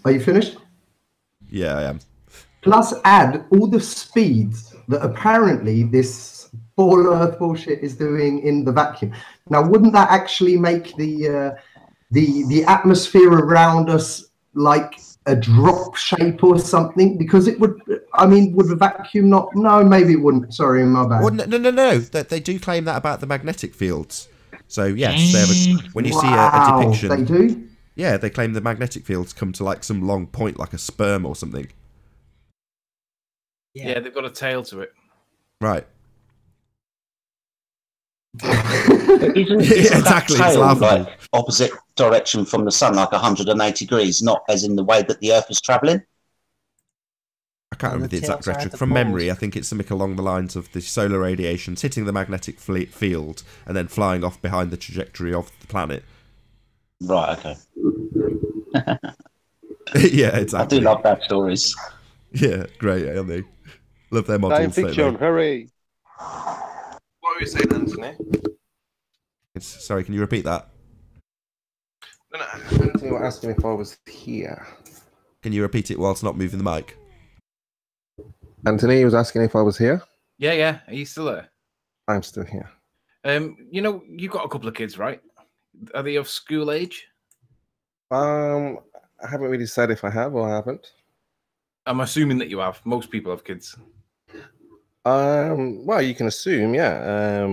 Are you finished? Yeah, I am. Plus add all the speeds that apparently this ball earth bullshit is doing in the vacuum. Now, wouldn't that actually make the atmosphere around us like a drop shape or something? Because it would, I mean, would the vacuum not? No, maybe it wouldn't. Sorry, my bad. Well, no. They do claim that about the magnetic fields. So, yes, when you see a depiction... They do? Yeah, they claim the magnetic fields come to like some long point, like a sperm or something. Yeah, they've got a tail to it. Right. Isn't exactly, that tail, it's like opposite direction from the sun, like 180 degrees, not as in the way that the Earth is travelling? I can't remember the exact direction. From memory, I think it's something along the lines of the solar radiations hitting the magnetic field and then flying off behind the trajectory of the planet. Right, okay. Yeah, exactly. I do love that stories. Yeah, great, aren't they? Love their models. Science fiction, hurry! What were you saying, Anthony? Sorry, can you repeat that? No, Anthony was asking if I was here. Can you repeat it whilst not moving the mic? Anthony was asking if I was here. Yeah. Are you still there? I'm still here. You know, you've got a couple of kids, right? Are they of school age? I haven't really said if I have or I haven't. I'm assuming that you have. Most people have kids. Well, you can assume, yeah.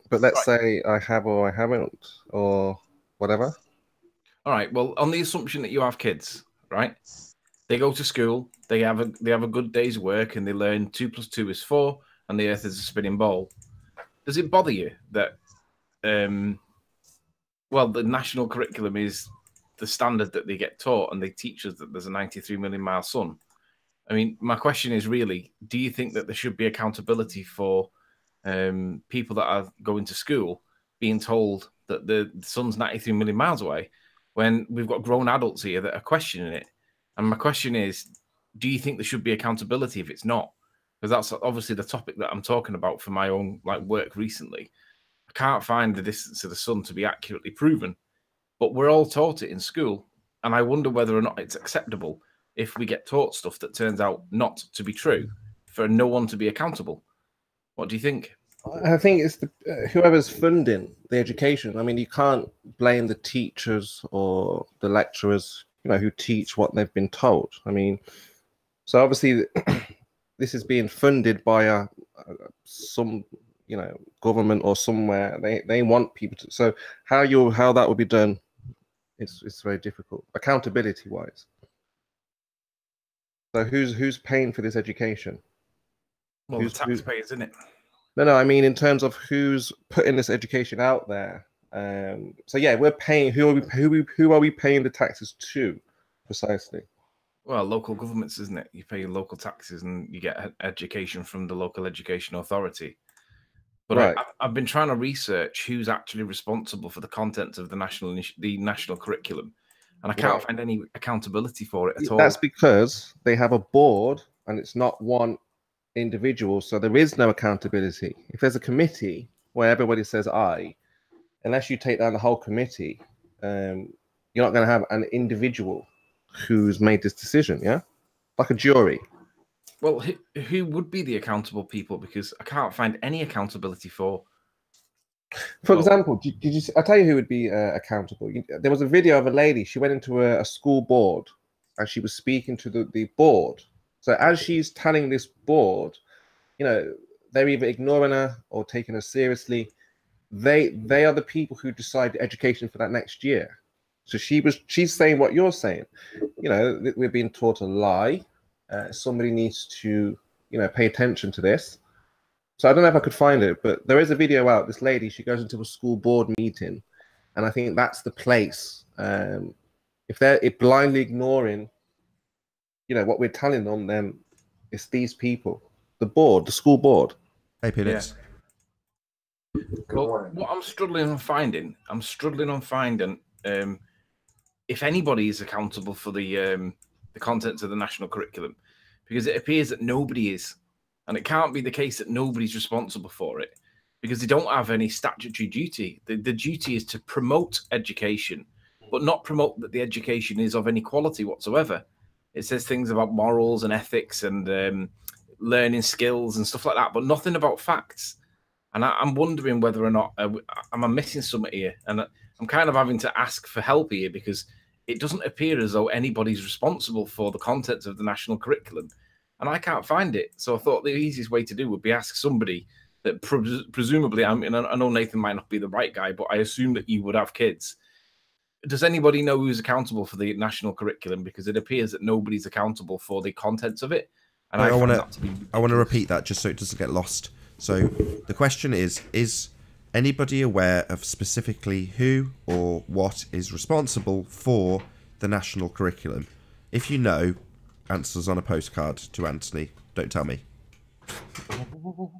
But let's say I have or I haven't or whatever. All right. Well, on the assumption that you have kids, right? They go to school. They have a good day's work, and they learn 2 + 2 is 4, and the Earth is a spinning ball. Does it bother you that, well, the national curriculum is the standard that they get taught, and they teach us that there's a 93 million mile sun? I mean, my question is really, do you think that there should be accountability for people that are going to school being told that the sun's 93 million miles away when we've got grown adults here that are questioning it? And my question is, do you think there should be accountability if it's not? Because that's obviously the topic that I'm talking about for my own work recently. I can't find the distance of the sun to be accurately proven, but we're all taught it in school. And I wonder whether or not it's acceptable if we get taught stuff that turns out not to be true, for no one to be accountable. What do you think? I think it's the whoever's funding the education. I mean, you can't blame the teachers or the lecturers, who teach what they've been told. I mean, so obviously this is being funded by some government or somewhere. They want people to. So how that will be done, it's very difficult accountability wise. So who's paying for this education? Well, the taxpayers, isn't it? No. I mean, in terms of who's putting this education out there. So yeah, we're paying. Who are we paying the taxes to, precisely? Well, local governments, isn't it? You pay your local taxes and you get education from the local education authority. But right. I've been trying to research who's actually responsible for the content of the national curriculum, and I can't find any accountability for it at all. That's because they have a board, and it's not one individual, so there is no accountability. If there's a committee where everybody says aye, unless you take down the whole committee, you're not going to have an individual who's made this decision, yeah? Like a jury. Well, who would be the accountable people? Because I can't find any accountability for. For example, did you? I'll tell you who would be accountable. There was a video of a lady. She went into a school board, and she was speaking to the board. So as she's telling this board, you know, they're either ignoring her or taking her seriously. They are the people who decide education for that next year. So she's saying what you're saying. You know, we're being taught a lie. Somebody needs to, you know, pay attention to this. So I don't know if I could find it, but there is a video out. This lady, she goes into a school board meeting, and I think that's the place. If they're blindly ignoring, you know, what we're telling them, then it's these people, the board, the school board. Hey, Felix. Well, what I'm struggling on finding, if anybody is accountable for the contents of the national curriculum, because it appears that nobody is, and it can't be the case that nobody's responsible for it, because they don't have any statutory duty. The duty is to promote education, but not promote that the education is of any quality whatsoever. It says things about morals and ethics and learning skills and stuff like that, but nothing about facts. And I'm wondering whether or not am I missing something here, and I'm kind of having to ask for help here, because it doesn't appear as though anybody's responsible for the contents of the national curriculum, and I can't find it. So I thought the easiest way to do would be ask somebody that presumably, I know Nathan might not be the right guy, but I assume that you would have kids. Does anybody know who's accountable for the national curriculum? Because it appears that nobody's accountable for the contents of it. And I want to repeat that just so it doesn't get lost. So the question is anybody aware of specifically who or what is responsible for the national curriculum? If you know, answers on a postcard to Anthony. Don't tell me.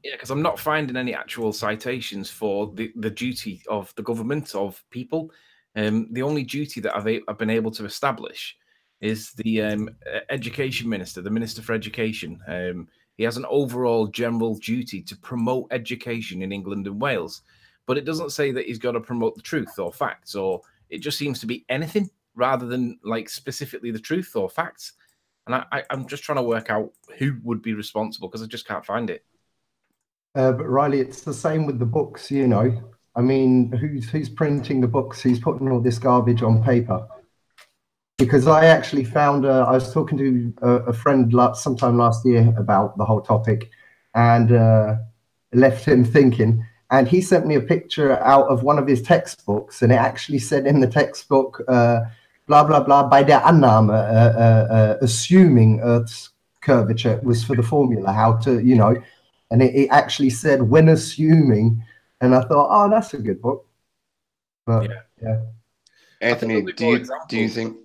Yeah, because I'm not finding any actual citations for the duty of the government, of people. The only duty that I've been able to establish is the education minister, the Minister for Education. He has an overall general duty to promote education in England and Wales, but it doesn't say that he's got to promote the truth or facts, or it just seems to be anything rather than like specifically the truth or facts. And I'm just trying to work out who would be responsible, because I just can't find it. But Riley, it's the same with the books, you know. I mean, who's printing the books? Who's putting all this garbage on paper? Because I actually found, I was talking to a friend sometime last year about the whole topic, and left him thinking. And he sent me a picture out of one of his textbooks, and it actually said in the textbook, blah, blah, blah, by der Annahme, assuming Earth's curvature was for the formula, how to, you know, and it actually said when assuming, and I thought, oh, that's a good book. But yeah. Anthony, do you think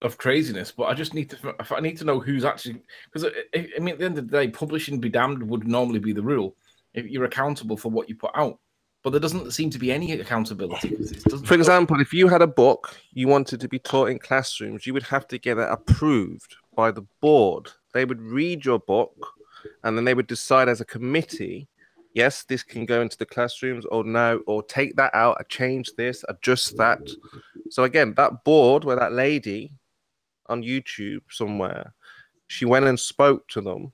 of craziness? But I just need to know who's actually, because I mean, at the end of the day, publishing be damned would normally be the rule. If you're accountable for what you put out, but there doesn't seem to be any accountability. For example, if you had a book you wanted to be taught in classrooms, you would have to get it approved by the board. They would read your book, and then they would decide as a committee, yes, this can go into the classrooms, or no, or take that out, change this, adjust that. So again, that board where that lady on YouTube somewhere, she went and spoke to them,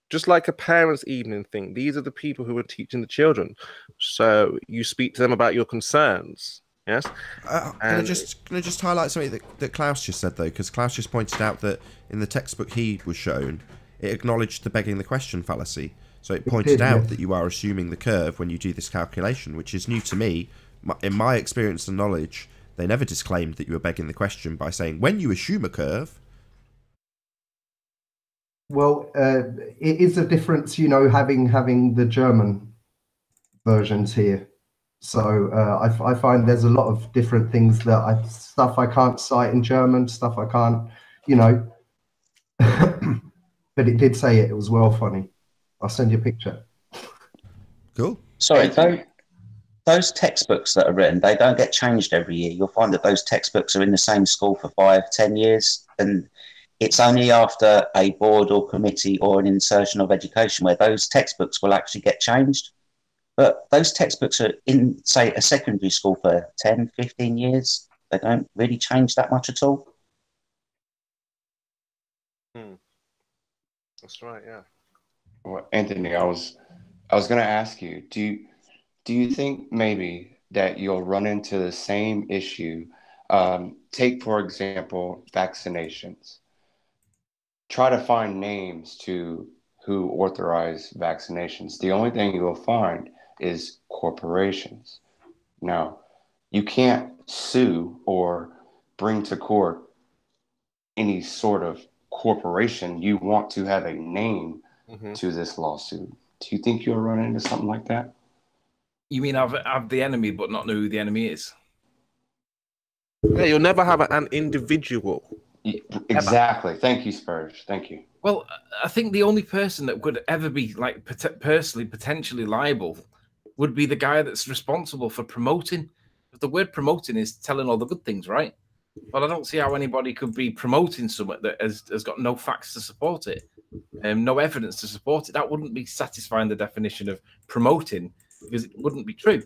just like a parents' evening thing. These are the people who are teaching the children. So you speak to them about your concerns. Yes. Can I just highlight something that Klaus just said, though? Because Klaus just pointed out that in the textbook he was shown, it acknowledged the begging the question fallacy. So it pointed out that you are assuming the curve when you do this calculation, which is new to me. In my experience and knowledge, they never disclaimed that you were begging the question by saying, when you assume a curve. Well, it is a difference, you know, having the German versions here. So I find there's a lot of different things that stuff I can't cite in German, stuff I can't, you know. But it did say it was well funny. I'll send you a picture. Cool. Sorry, those textbooks that are written, they don't get changed every year. You'll find that those textbooks are in the same school for 5, 10 years. And it's only after a board or committee or an insertion of education where those textbooks will actually get changed. But those textbooks are in, say, a secondary school for 10, 15 years. They don't really change that much at all. That's right, yeah. Well, Anthony, I was going to ask you, do you think maybe that you'll run into the same issue? Take, for example, vaccinations. Try to find names to who authorize vaccinations. The only thing you will find is corporations. Now, you can't sue or bring to court any sort of corporation. You want to have a name to this lawsuit. Do you think you'll run into something like that? You mean have the enemy but not know who the enemy is? Yeah, you'll never have an individual. Exactly. Thank you, Spurge. Thank you. Well, I think the only person that could ever be like personally potentially liable would be the guy that's responsible for promoting. The word promoting is telling all the good things, right? Well, I don't see how anybody could be promoting something that has got no facts to support it, no evidence to support it. That wouldn't be satisfying the definition of promoting because it wouldn't be true.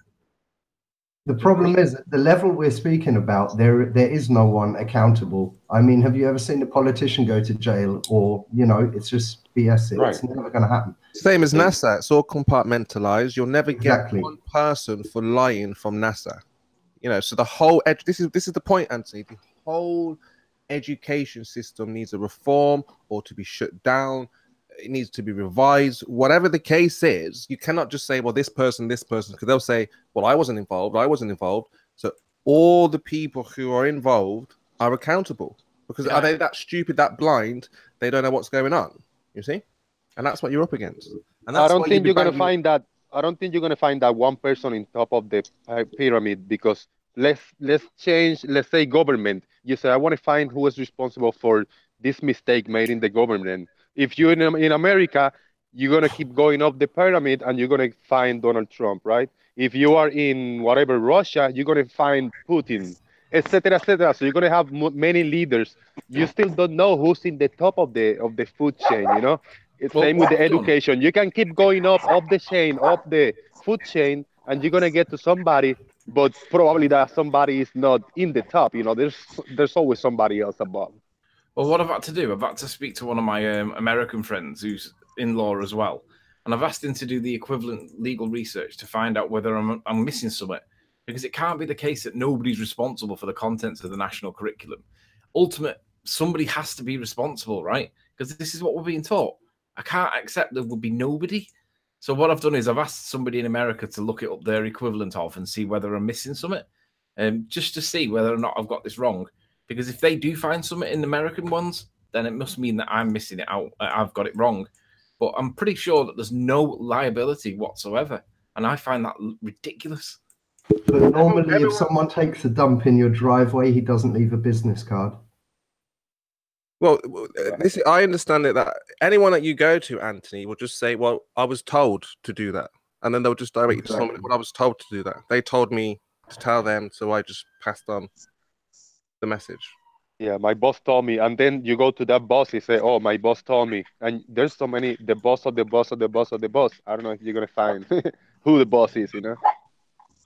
The problem is at the level we're speaking about, there is no one accountable. I mean, have you ever seen a politician go to jail or, you know, it's just BS. It's never going to happen. Same as NASA. It's all compartmentalized. You'll never get one person for lying from NASA. You know, so the whole this is the point, Anthony. The whole education system needs a reform or to be shut down. It needs to be revised. Whatever the case is, you cannot just say, well, this person, because they'll say, well, I wasn't involved. So all the people who are involved are accountable because are they that stupid, that blind? They don't know what's going on. You see? And that's what you're up against. And that's I don't think you're going to find that. I don't think you're going to find that one person in top of the pyramid because let's change, let's say government. You say, I want to find who is responsible for this mistake made in the government. If you're in America, you're going to keep going up the pyramid and you're going to find Donald Trump, right? If you are in whatever Russia, you're going to find Putin, etc., etc. So you're going to have many leaders. You still don't know who's in the top of the food chain, you know? It's same with the education. You can keep going up the chain, up the food chain, and you're going to get to somebody, but probably that somebody is not in the top. You know, there's always somebody else above. Well, what I've had to do, I've had to speak to one of my American friends who's in law as well. And I've asked him to do the equivalent legal research to find out whether I'm missing something. Because it can't be the case that nobody's responsible for the contents of the national curriculum. Somebody has to be responsible, right? Because this is what we're being taught. I can't accept there would be nobody. So what I've done is I've asked somebody in America to look it up their equivalent of and see whether I'm missing something. Just to see whether or not I've got this wrong. Because if they do find something in the American ones, then it must mean that I'm missing it out. I've got it wrong. But I'm pretty sure that there's no liability whatsoever. And I find that ridiculous. But normally if someone takes a dump in your driveway, he doesn't leave a business card. Well, I understand it that anyone that you go to, Anthony, will just say, well, I was told to do that. And then they'll just direct you to someone, well, I was told to do that. They told me to tell them, so I just passed on the message. Yeah, my boss told me, and then you go to that boss, he say, oh, my boss told me, and there's so many, the boss of the boss of the boss of the boss. I don't know if you're going to find who the boss is, you know?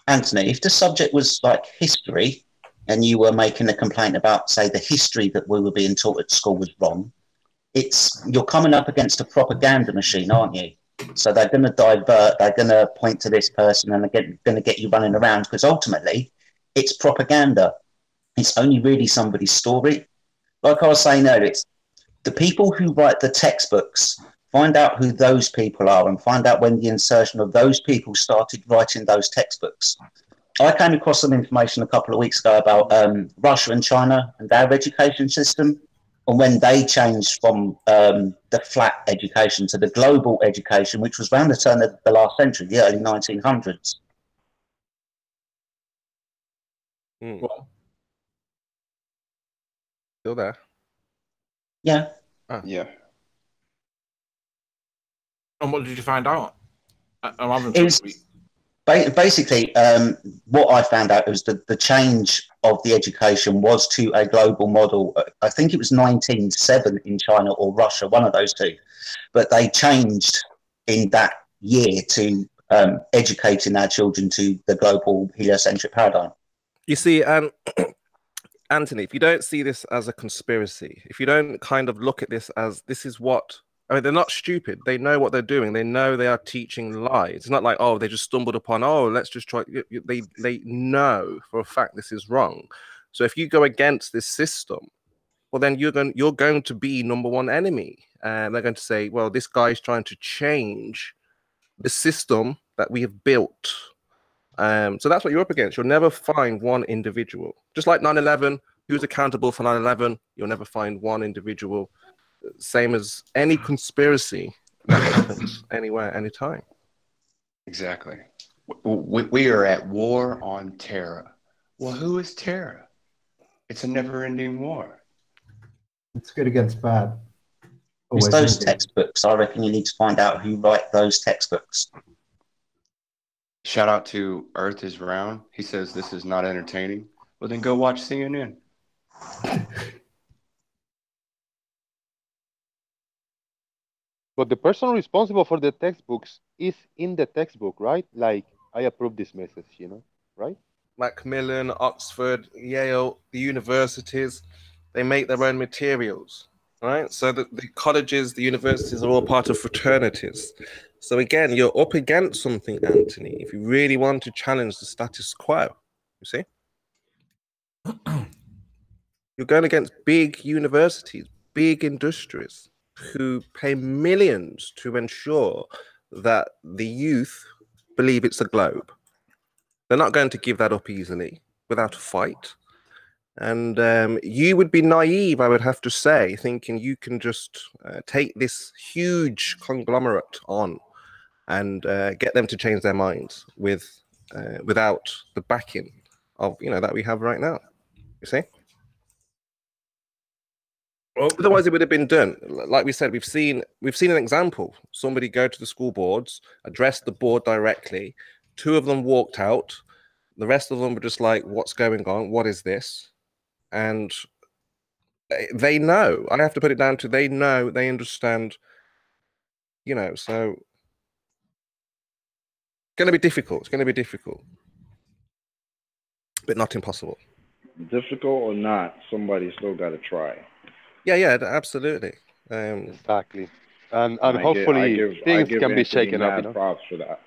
Anthony, if the subject was like history and you were making a complaint about, say, the history that we were being taught at school was wrong, you're coming up against a propaganda machine, aren't you? So they're going to divert, they're going to point to this person and they're going to get you running around because ultimately it's propaganda. It's only really somebody's story. Like I was saying earlier, it's the people who write the textbooks, find out who those people are and find out when the insertion of those people started writing those textbooks. I came across some information a couple of weeks ago about Russia and China and their education system and when they changed from the flat education to the global education, which was around the turn of the last century, the early 1900s. Well, still there? Yeah. Yeah. And what did you find out? Basically, what I found out was that the change of the education was to a global model. I think it was 1907 in China or Russia, one of those two. But they changed in that year to educating our children to the global heliocentric paradigm. You see, and Anthony, if you don't see this as a conspiracy, if you don't kind of look at this as this is what, I mean, they're not stupid. They know what they're doing. They know they are teaching lies. It's not like, oh, they just stumbled upon, oh, let's just try. They know for a fact this is wrong. So if you go against this system, well, then you're going to be number one enemy. And they're going to say, well, this guy's trying to change the system that we have built. So that's what you're up against. You'll never find one individual. Just like 9/11, who's accountable for 9/11? You'll never find one individual. Same as any conspiracy that happens anywhere, anytime. Exactly. We are at war on terror. Well, who is terror? It's a never-ending war. It's good against bad. It's Always those will be. textbooks. I reckon you need to find out who write those textbooks. Shout out to Earth is Round. He says this is not entertaining. Well, then go watch CNN. But the person responsible for the textbooks is in the textbook, right? Like, I approve this message, right? Macmillan, Oxford, Yale, the universities, they make their own materials, right? So the colleges, the universities are all part of fraternities. So again, you're up against something, Anthony, if you really want to challenge the status quo, you see? You're going against big universities, big industries who pay millions to ensure that the youth believe it's a globe. They're not going to give that up easily without a fight. And you would be naive, I would have to say, thinking you can just take this huge conglomerate on and get them to change their minds without the backing of that we have right now. You see? Well, otherwise, it would have been done. Like we said, we've seen an example. Somebody go to the school boards, address the board directly. 2 of them walked out. The rest of them were just like, "What's going on? What is this?" And they know. I have to put it down to they know. They understand. So it's going to be difficult. It's going to be difficult, but not impossible. Difficult or not, somebody's still got to try. Yeah, absolutely. Exactly. And I hopefully give things can Anthony be shaken up. mad props for that.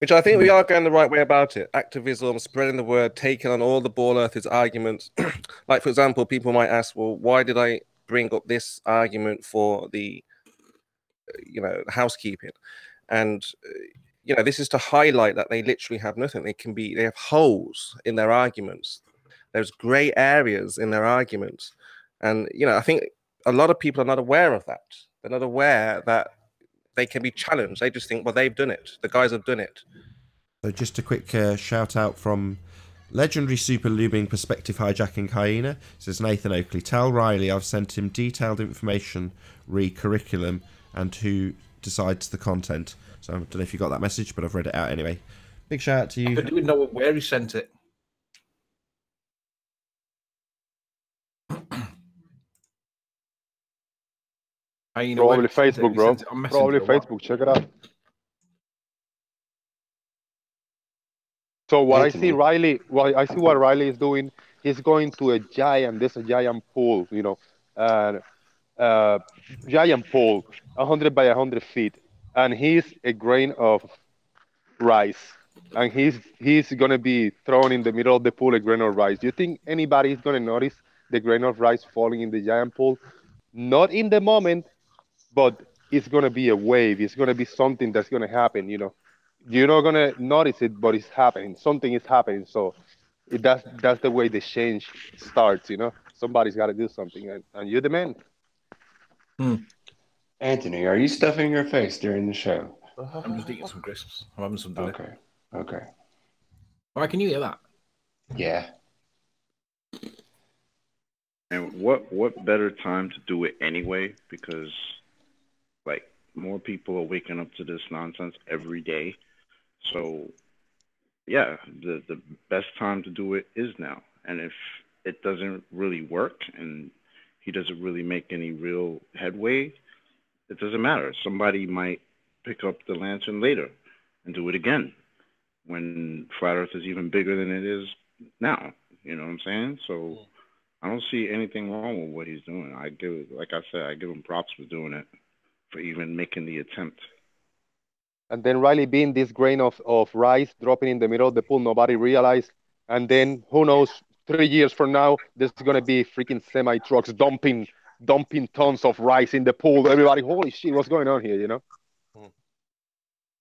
Which I think we are going the right way about it. Activism, spreading the word, taking on all the ball earthers' arguments. Like, for example, people might ask, well, why did I bring up this argument for the, housekeeping? And, this is to highlight that they literally have nothing. They have holes in their arguments. There's gray areas in their arguments. And, I think a lot of people are not aware of that. They're not aware that they can be challenged. They just think, well, they've done it. The guys have done it. So just a quick shout out from legendary super lubing perspective hijacking hyena. It says, Nathan Oakley, tell Riley I've sent him detailed information curriculum and who decides the content. So I don't know if you got that message, but I've read it out anyway. Big shout out to you. I don't even know where he sent it. Probably Facebook, bro. Probably Facebook. Check it out. So what I see Riley, what Riley is doing. He's going to a giant. There's a giant pool, giant pool, 100 by 100 feet, and he's a grain of rice, and he's gonna be thrown in the middle of the pool a grain of rice. Do you think anybody is gonna notice the grain of rice falling in the giant pool? Not in the moment, but it's gonna be a wave. It's gonna be something that's gonna happen. You're not gonna notice it, but it's happening. Something is happening. So that's the way the change starts. Somebody's got to do something, and you're the man. Anthony, are you stuffing your face during the show? I'm just eating some crisps. I'm having some dinner. Okay. Why can you hear that? Yeah. And what better time to do it anyway? Because, like, more people are waking up to this nonsense every day. So yeah, the best time to do it is now. And if it doesn't really work and he doesn't really make any real headway, it doesn't matter. Somebody might pick up the lantern later and do it again when flat Earth is even bigger than it is now. You know what I'm saying? So I don't see anything wrong with what he's doing. Like I said, I give him props for doing it, for even making the attempt. And then Riley being this grain of rice dropping in the middle of the pool, nobody realized. And then who knows, 3 years from now, there's gonna be freaking semi trucks dumping tons of rice in the pool. Everybody, holy shit, what's going on here? You know?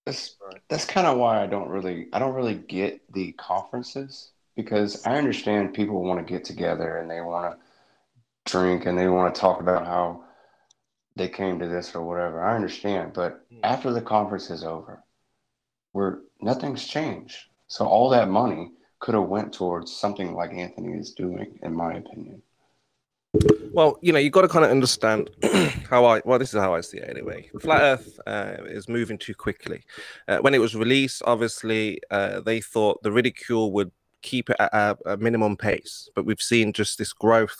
That's kind of why I don't really get the conferences, because I understand people want to get together and they want to drink and they want to talk about how they came to this or whatever. I understand, but after the conference is over, where nothing's changed. So all that money could have went towards something like Anthony is doing, in my opinion. Well, you got to kind of understand this is how I see it anyway. Flat Earth is moving too quickly. When it was released, obviously, they thought the ridicule would keep it at a minimum pace, but we've seen just this growth.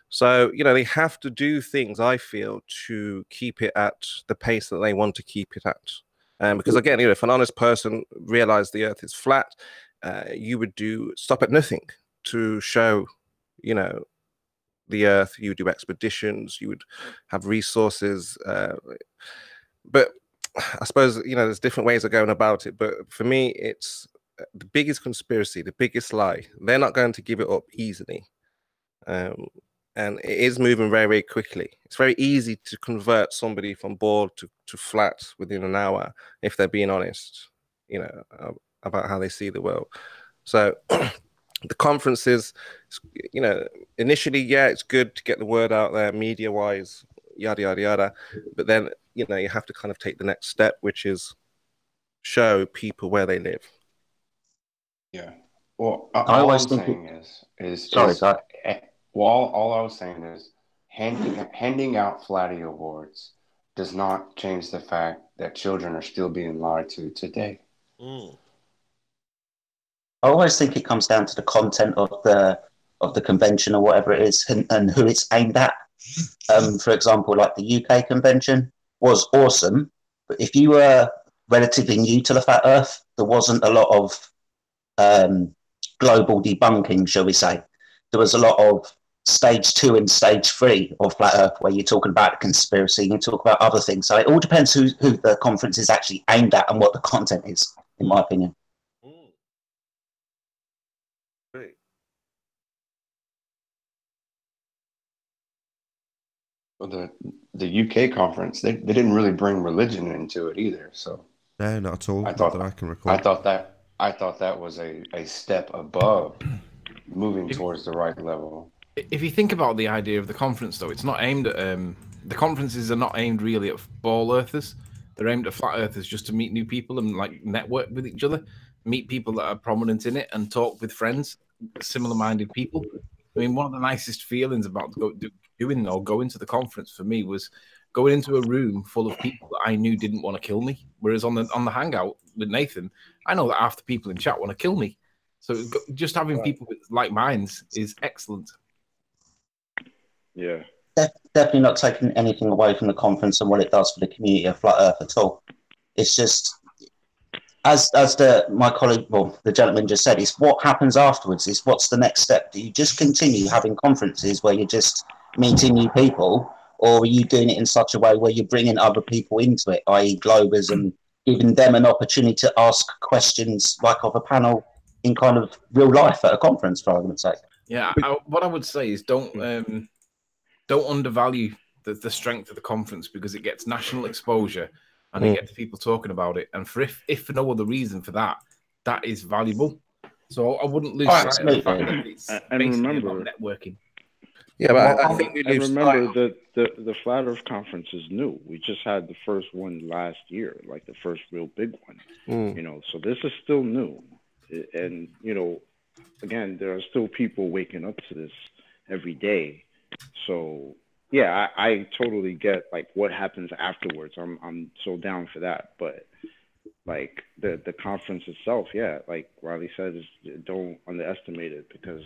So, they have to do things, I feel, to keep it at the pace that they want to keep it at. Because again, if an honest person realized the Earth is flat, you would stop at nothing to show, the Earth. You would do expeditions, you would have resources. But I suppose, there's different ways of going about it. But for me, it's the biggest conspiracy, the biggest lie. They're not going to give it up easily. And it is moving very, very quickly. It's very easy to convert somebody from board to flat within an hour, if they're being honest, about how they see the world. So the conferences, initially, yeah, it's good to get the word out there media-wise, yada, yada, yada. But then, you have to kind of take the next step, which is show people where they live. Yeah. Well, I all always I'm think saying is sorry. well, all I was saying is handing out Flatty Awards does not change the fact that children are still being lied to today. I always think it comes down to the content of the convention or whatever it is, and who it's aimed at. For example, like the UK convention was awesome, but if you were relatively new to the flat Earth, there wasn't a lot of global debunking, shall we say. There was a lot of stage 2 and stage 3 of flat Earth, where you're talking about conspiracy and you talk about other things. So it all depends who the conference is actually aimed at and what the content is, in my opinion. Well, the UK conference, they didn't really bring religion into it either. So no, not at all. I thought that I can recall. I thought that was a step above, moving towards the right level. If you think about the idea of the conference, though, it's not aimed at the conferences are not aimed really at ball earthers. They're aimed at flat earthers, just to meet new people and like network with each other, meet people that are prominent in it, and talk with friends, similar-minded people. I mean, one of the nicest feelings about going to the conference for me was going into a room full of people that I knew didn't want to kill me. Whereas on the hangout with Nathan, I know that half the people in chat want to kill me. So just having people with like minds is excellent. Yeah. Definitely not taking anything away from the conference and what it does for the community of flat Earth at all. It's just, as my colleague, well, the gentleman just said, it's what happens afterwards. It's what's the next step. Do you just continue having conferences where you're just meeting new people, or are you doing it in such a way where you're bringing other people into it, i.e. Globers, and giving them an opportunity to ask questions like of a panel in kind of real life at a conference, for argument's sake? Yeah, what I would say is don't undervalue the strength of the conference, because it gets national exposure and it gets people talking about it. And if for no other reason for that is valuable. So I wouldn't lose sight of the fact that it's basically about networking. Yeah, but I think we lose remember that the Flat Earth conference is new. We just had the first one last year, like the first real big one. So this is still new. And, again, there are still people waking up to this every day. So yeah, I totally get like what happens afterwards. I'm so down for that. But like the conference itself, yeah, like Riley said, is don't underestimate it because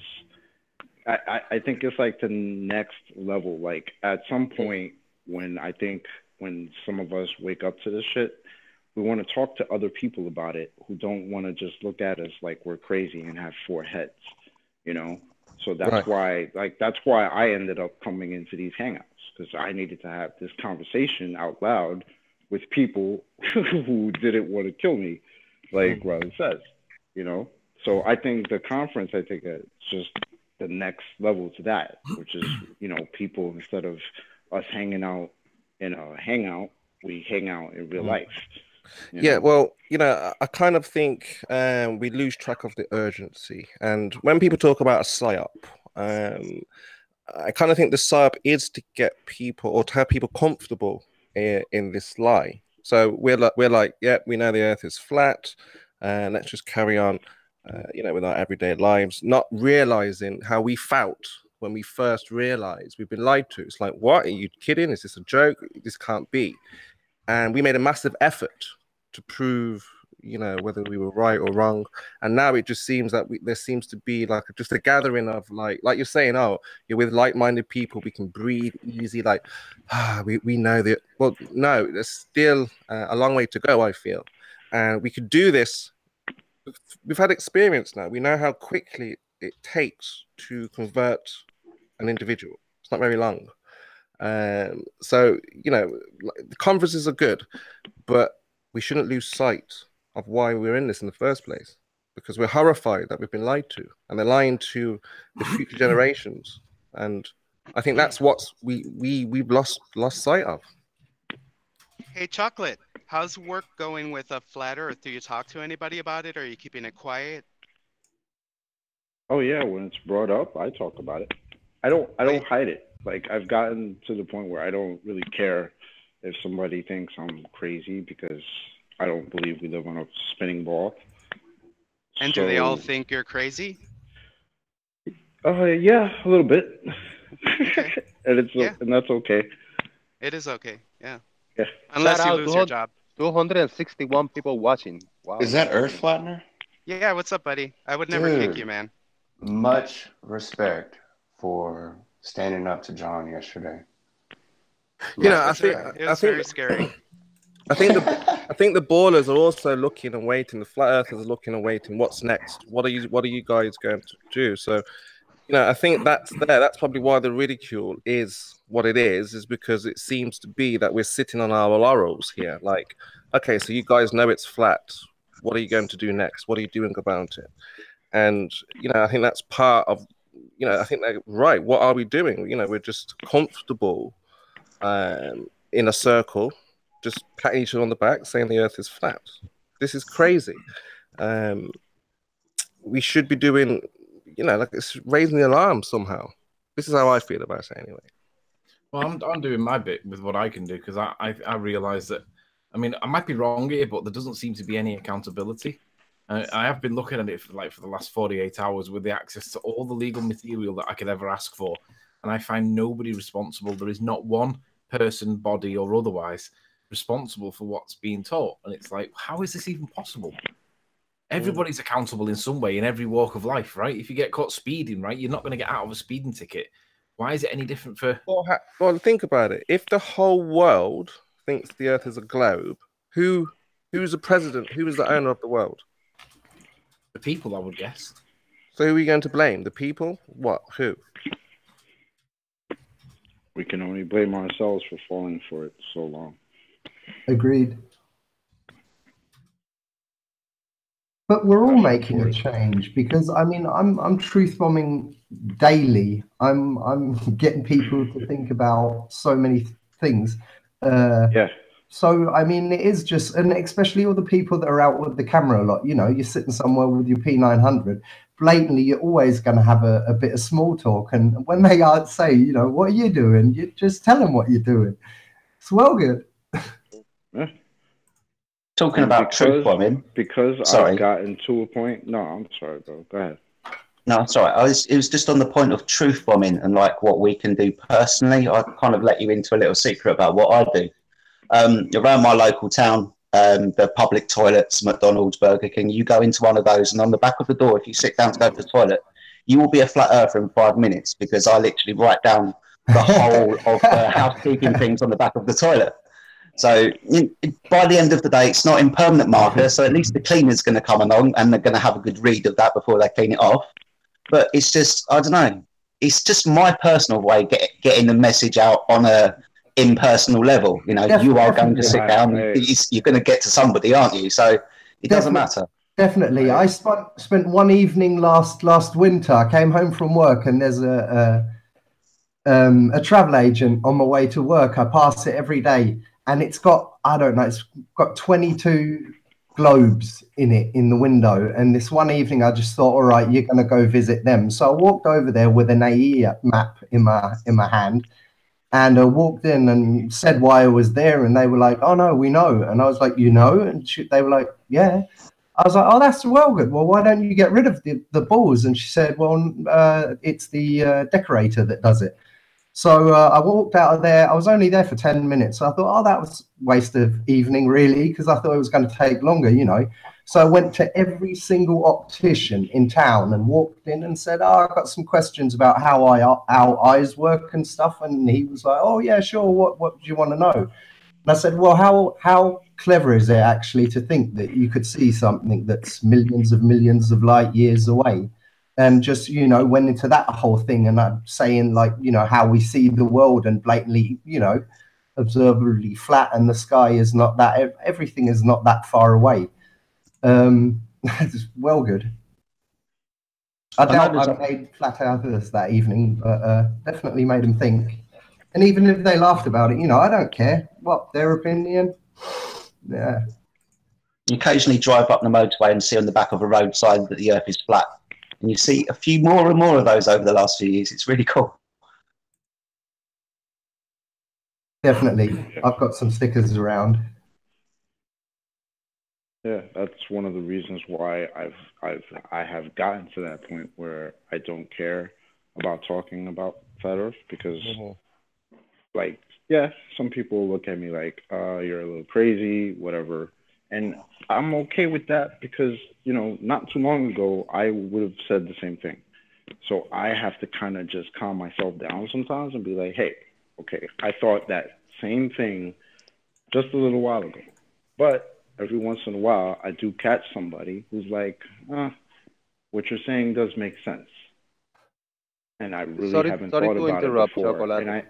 I think it's like the next level. Like at some point when some of us wake up to this shit, we want to talk to other people about it who don't want to just look at us like we're crazy and have four heads, you know? So Right. that's why I ended up coming into these hangouts because I needed to have this conversation out loud with people who didn't want to kill me, like Riley says, you know? So I think the conference, I think it's just the next level to that, which is, you know, people instead of us hanging out in a hangout, we hang out in real life. Yeah, well, you know, I kind of think we lose track of the urgency. And when people talk about a psyop, I kind of think the psyop is to get people or to have people comfortable in this lie. So we're like, yeah, we know the Earth is flat, and let's just carry on, you know, with our everyday lives, not realizing how we felt when we first realized we've been lied to. It's like, what? Are you kidding? Is this a joke? This can't be. And we made a massive effort to prove, you know, whether we were right or wrong. And now it just seems that there seems to be like just a gathering of like you're saying, oh, you're with like-minded people, we can breathe easy. Like, we know that. Well, no, there's still a long way to go, I feel. And we could do this. We've had experience now. We know how quickly it takes to convert an individual. It's not very long. So, you know, the conferences are good, but we shouldn't lose sight of why we're in this in the first place, because we're horrified that we've been lied to, and they're lying to the future generations. And I think that's what we've lost sight of. Hey, Chocolate, how's work going with a flat Earth? Do you talk to anybody about it, or are you keeping it quiet? Oh yeah, when it's brought up, I talk about it. I don't hide it. Like I've gotten to the point where I don't really care if somebody thinks I'm crazy because I don't believe we live on a spinning ball. And do they all think you're crazy? Yeah, a little bit. Okay. And that's okay. It is okay. Yeah. Yeah. Unless you lose your job. 261 people watching. Wow. Is that Earth Flattener? Yeah, what's up, buddy? I would never kick you, man. Much respect for standing up to John yesterday. You know, I think it was very scary. I think the ballers are also looking and waiting. The flat earthers are looking and waiting. What's next? What are you guys going to do? So, you know, I think that's there. That's probably why the ridicule is what it is because it seems to be that we're sitting on our laurels here. Like, okay, so you guys know it's flat. What are you going to do next? What are you doing about it? And, you know, I think that's part of, you know, I think they're right. What are we doing? You know, we're just comfortable in a circle, just patting each other on the back, saying the earth is flat. This is crazy. We should be doing, you know, like it's raising the alarm somehow. This is how I feel about it anyway. Well, I'm doing my bit with what I can do because I realize that, I mean, I might be wrong here, but there doesn't seem to be any accountability. I have been looking at it for the last 48 hours with the access to all the legal material that I could ever ask for, and I find nobody responsible. There is not one person, body or otherwise, responsible for what's being taught. And it's like, how is this even possible? Everybody's accountable in some way in every walk of life, right? If you get caught speeding, right, you're not going to get out of a speeding ticket. Why is it any different for... Well, think about it. If the whole world thinks the earth is a globe, who's the president? Who is the owner of the world? The people, I would guess. So who are we going to blame? The people? What? Who? We can only blame ourselves for falling for it so long. Agreed. But we're all making a change because I mean I'm truth bombing daily. I'm getting people to think about so many things. Yeah. So I mean it is just, and especially all the people that are out with the camera a lot. You know, you're sitting somewhere with your P900. Blatantly, you're always going to have a bit of small talk, and when they say, you know, what are you doing? You just tell them what you're doing. It's well good. Yeah. Talking about truth bombing. Because Sorry. I've gotten to a point. No, I'm sorry, bro. Go ahead. No, sorry. It was just on the point of truth bombing and like what we can do personally. I kind of let you into a little secret about what I do. Around my local town, the public toilets, McDonald's, Burger King, you go into one of those, and on the back of the door, if you sit down to go to the toilet, you will be a flat earther in 5 minutes, because I literally write down the whole of the housekeeping things on the back of the toilet. So by the end of the day, it's not in permanent marker, so at least the cleaner's going to come along and they're going to have a good read of that before they clean it off. But it's just, I don't know, it's just my personal way getting the message out on a impersonal level. You know, you are going to sit down, you're going to get to somebody, aren't you? So it doesn't matter. Definitely. I spent one evening last winter. I came home from work, and there's a travel agent on my way to work. I pass it every day, and it's got, I don't know, it's got 22 globes in it in the window. And this one evening, I just thought, all right, you're going to go visit them. So I walked over there with an AE map in my hand, and I walked in and said why I was there, and they were like, "Oh no, we know." And I was like, "You know?" And they were like, "Yeah." I was like, "Oh, that's well good. Well, why don't you get rid of the balls?" And she said, "Well, it's the decorator that does it." So I walked out of there. I was only there for 10 minutes. So I thought, oh, that was a waste of evening, really, because I thought it was going to take longer, you know. So I went to every single optician in town and walked in and said, "Oh, I've got some questions about how our eyes work and stuff." And he was like, "Oh, yeah, sure. What do you want to know?" And I said, "Well, how clever is it actually to think that you could see something that's millions of light years away?" And just, you know, went into that whole thing, and I'm saying, like, you know, how we see the world and blatantly, you know, observably flat, and the sky is not that, everything is not that far away. It's well good. I doubt I made flat earthers that evening, but definitely made them think. And even if they laughed about it, you know, I don't care what their opinion. Yeah. You occasionally drive up the motorway and see on the back of a road sign that the earth is flat. And you see a few more and more of those over the last few years. It's really cool. Definitely. I've got some stickers around. Yeah, that's one of the reasons why I have gotten to that point where I don't care about talking about flat Earth, because like, yeah, some people look at me like, you're a little crazy, whatever. And I'm okay with that, because, you know, not too long ago, I would have said the same thing. So I have to kind of just calm myself down sometimes and be like, hey, okay, I thought that same thing just a little while ago. But every once in a while, I do catch somebody who's like, what you're saying does make sense. And I really haven't thought about it before. And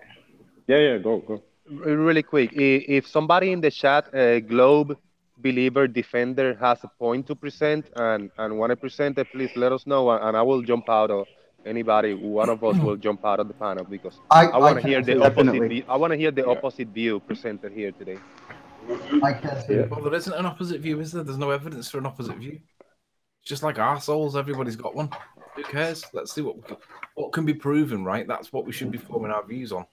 yeah, go. Really quick, if somebody in the chat, Globe Believer Defender, has a point to present and want to present it, please let us know, and I will jump out, or anybody, one of us will jump out of the panel, because I want to hear the opposite. I want to hear the opposite view presented here today. I can too. Well, there isn't an opposite view, is there? There's no evidence for an opposite view. It's just like arseholes. Everybody's got one. Who cares? Let's see what can be proven, right? That's what we should be forming our views on.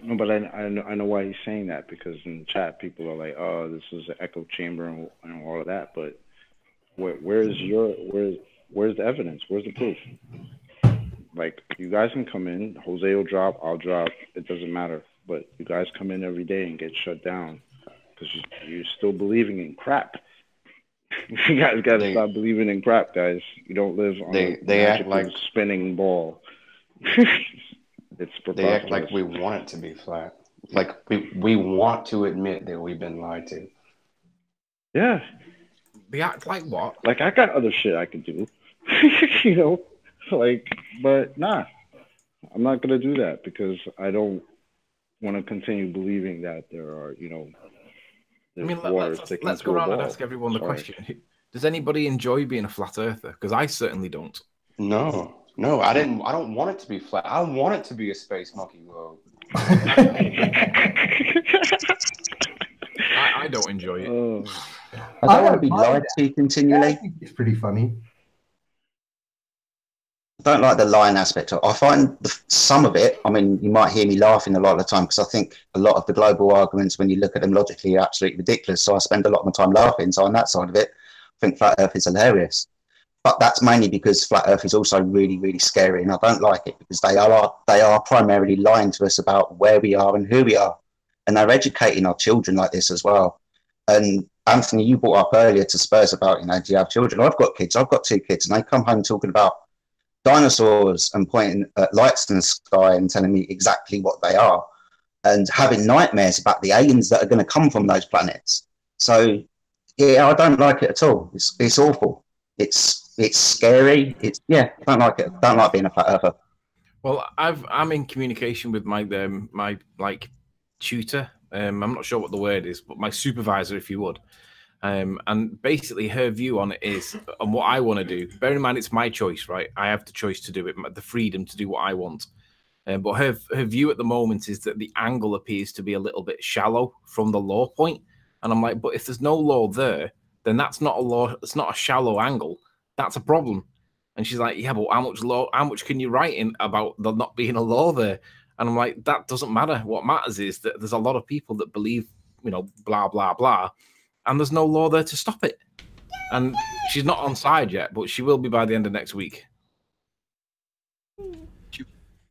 No, but I know why he's saying that, because in the chat people are like, "Oh, this is an echo chamber," and all of that. But where's the evidence? Where's the proof? Like, you guys can come in, Jose will drop, I'll drop. It doesn't matter. But you guys come in every day and get shut down because you're still believing in crap. You guys got to stop believing in crap, guys. You don't live on they act like spinning ball. They act like we want it to be flat. Like we want to admit that we've been lied to. Yeah. They act like what? Like, I got other shit I could do. You know? Like, but nah. I'm not gonna do that, because I don't want to continue believing that there are, you know, let's go around and ask everyone the question. Does anybody enjoy being a flat earther? Because I certainly don't. No, I don't want it to be flat. I want it to be a space monkey globe. I don't enjoy it. I don't want to be lied to continually. I think it's pretty funny. I don't like the lying aspect. I find some of it, I mean, you might hear me laughing a lot of the time, because I think a lot of the global arguments, when you look at them logically, are absolutely ridiculous. So I spend a lot of my time laughing. So on that side of it, I think flat earth is hilarious. But that's mainly because Flat Earth is also really, really scary, and I don't like it because they are primarily lying to us about where we are and who we are, and they're educating our children like this as well. And Anthony, you brought up earlier to Spurs about, do you have children? I've got kids. I've got 2 kids, and they come home talking about dinosaurs and pointing at lights in the sky and telling me exactly what they are, and having nightmares about the aliens that are going to come from those planets. So yeah, I don't like it at all. It's awful. It's scary. I don't like it. I don't like being a flat earther. Well, I'm in communication with my my tutor. I'm not sure what the word is, but my supervisor, if you would. And basically her view on it is, and what I want to do, bear in mind it's my choice, right? I have the choice to do it, the freedom to do what I want. But her view at the moment is that the angle appears to be a little bit shallow from the law point. And I'm like, but if there's no law there, then that's not a law. It's not a shallow angle. That's a problem. And she's like, yeah, but how much can you write in about there not being a law there? And I'm like, that doesn't matter. What matters is that there's a lot of people that believe, blah, blah, blah. And there's no law there to stop it. And she's not on side yet, but she will be by the end of next week.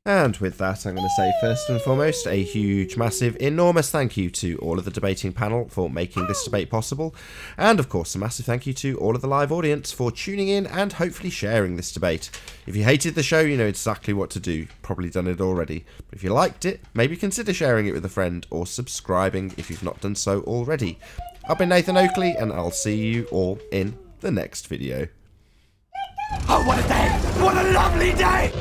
And with that, I'm going to say first and foremost a huge, massive, enormous thank you to all of the debating panel for making this debate possible. And of course, a massive thank you to all of the live audience for tuning in and hopefully sharing this debate. If you hated the show, you know exactly what to do. Probably done it already. But if you liked it, maybe consider sharing it with a friend or subscribing if you've not done so already. I've been Nathan Oakley, and I'll see you all in the next video. Oh, what a day! What a lovely day!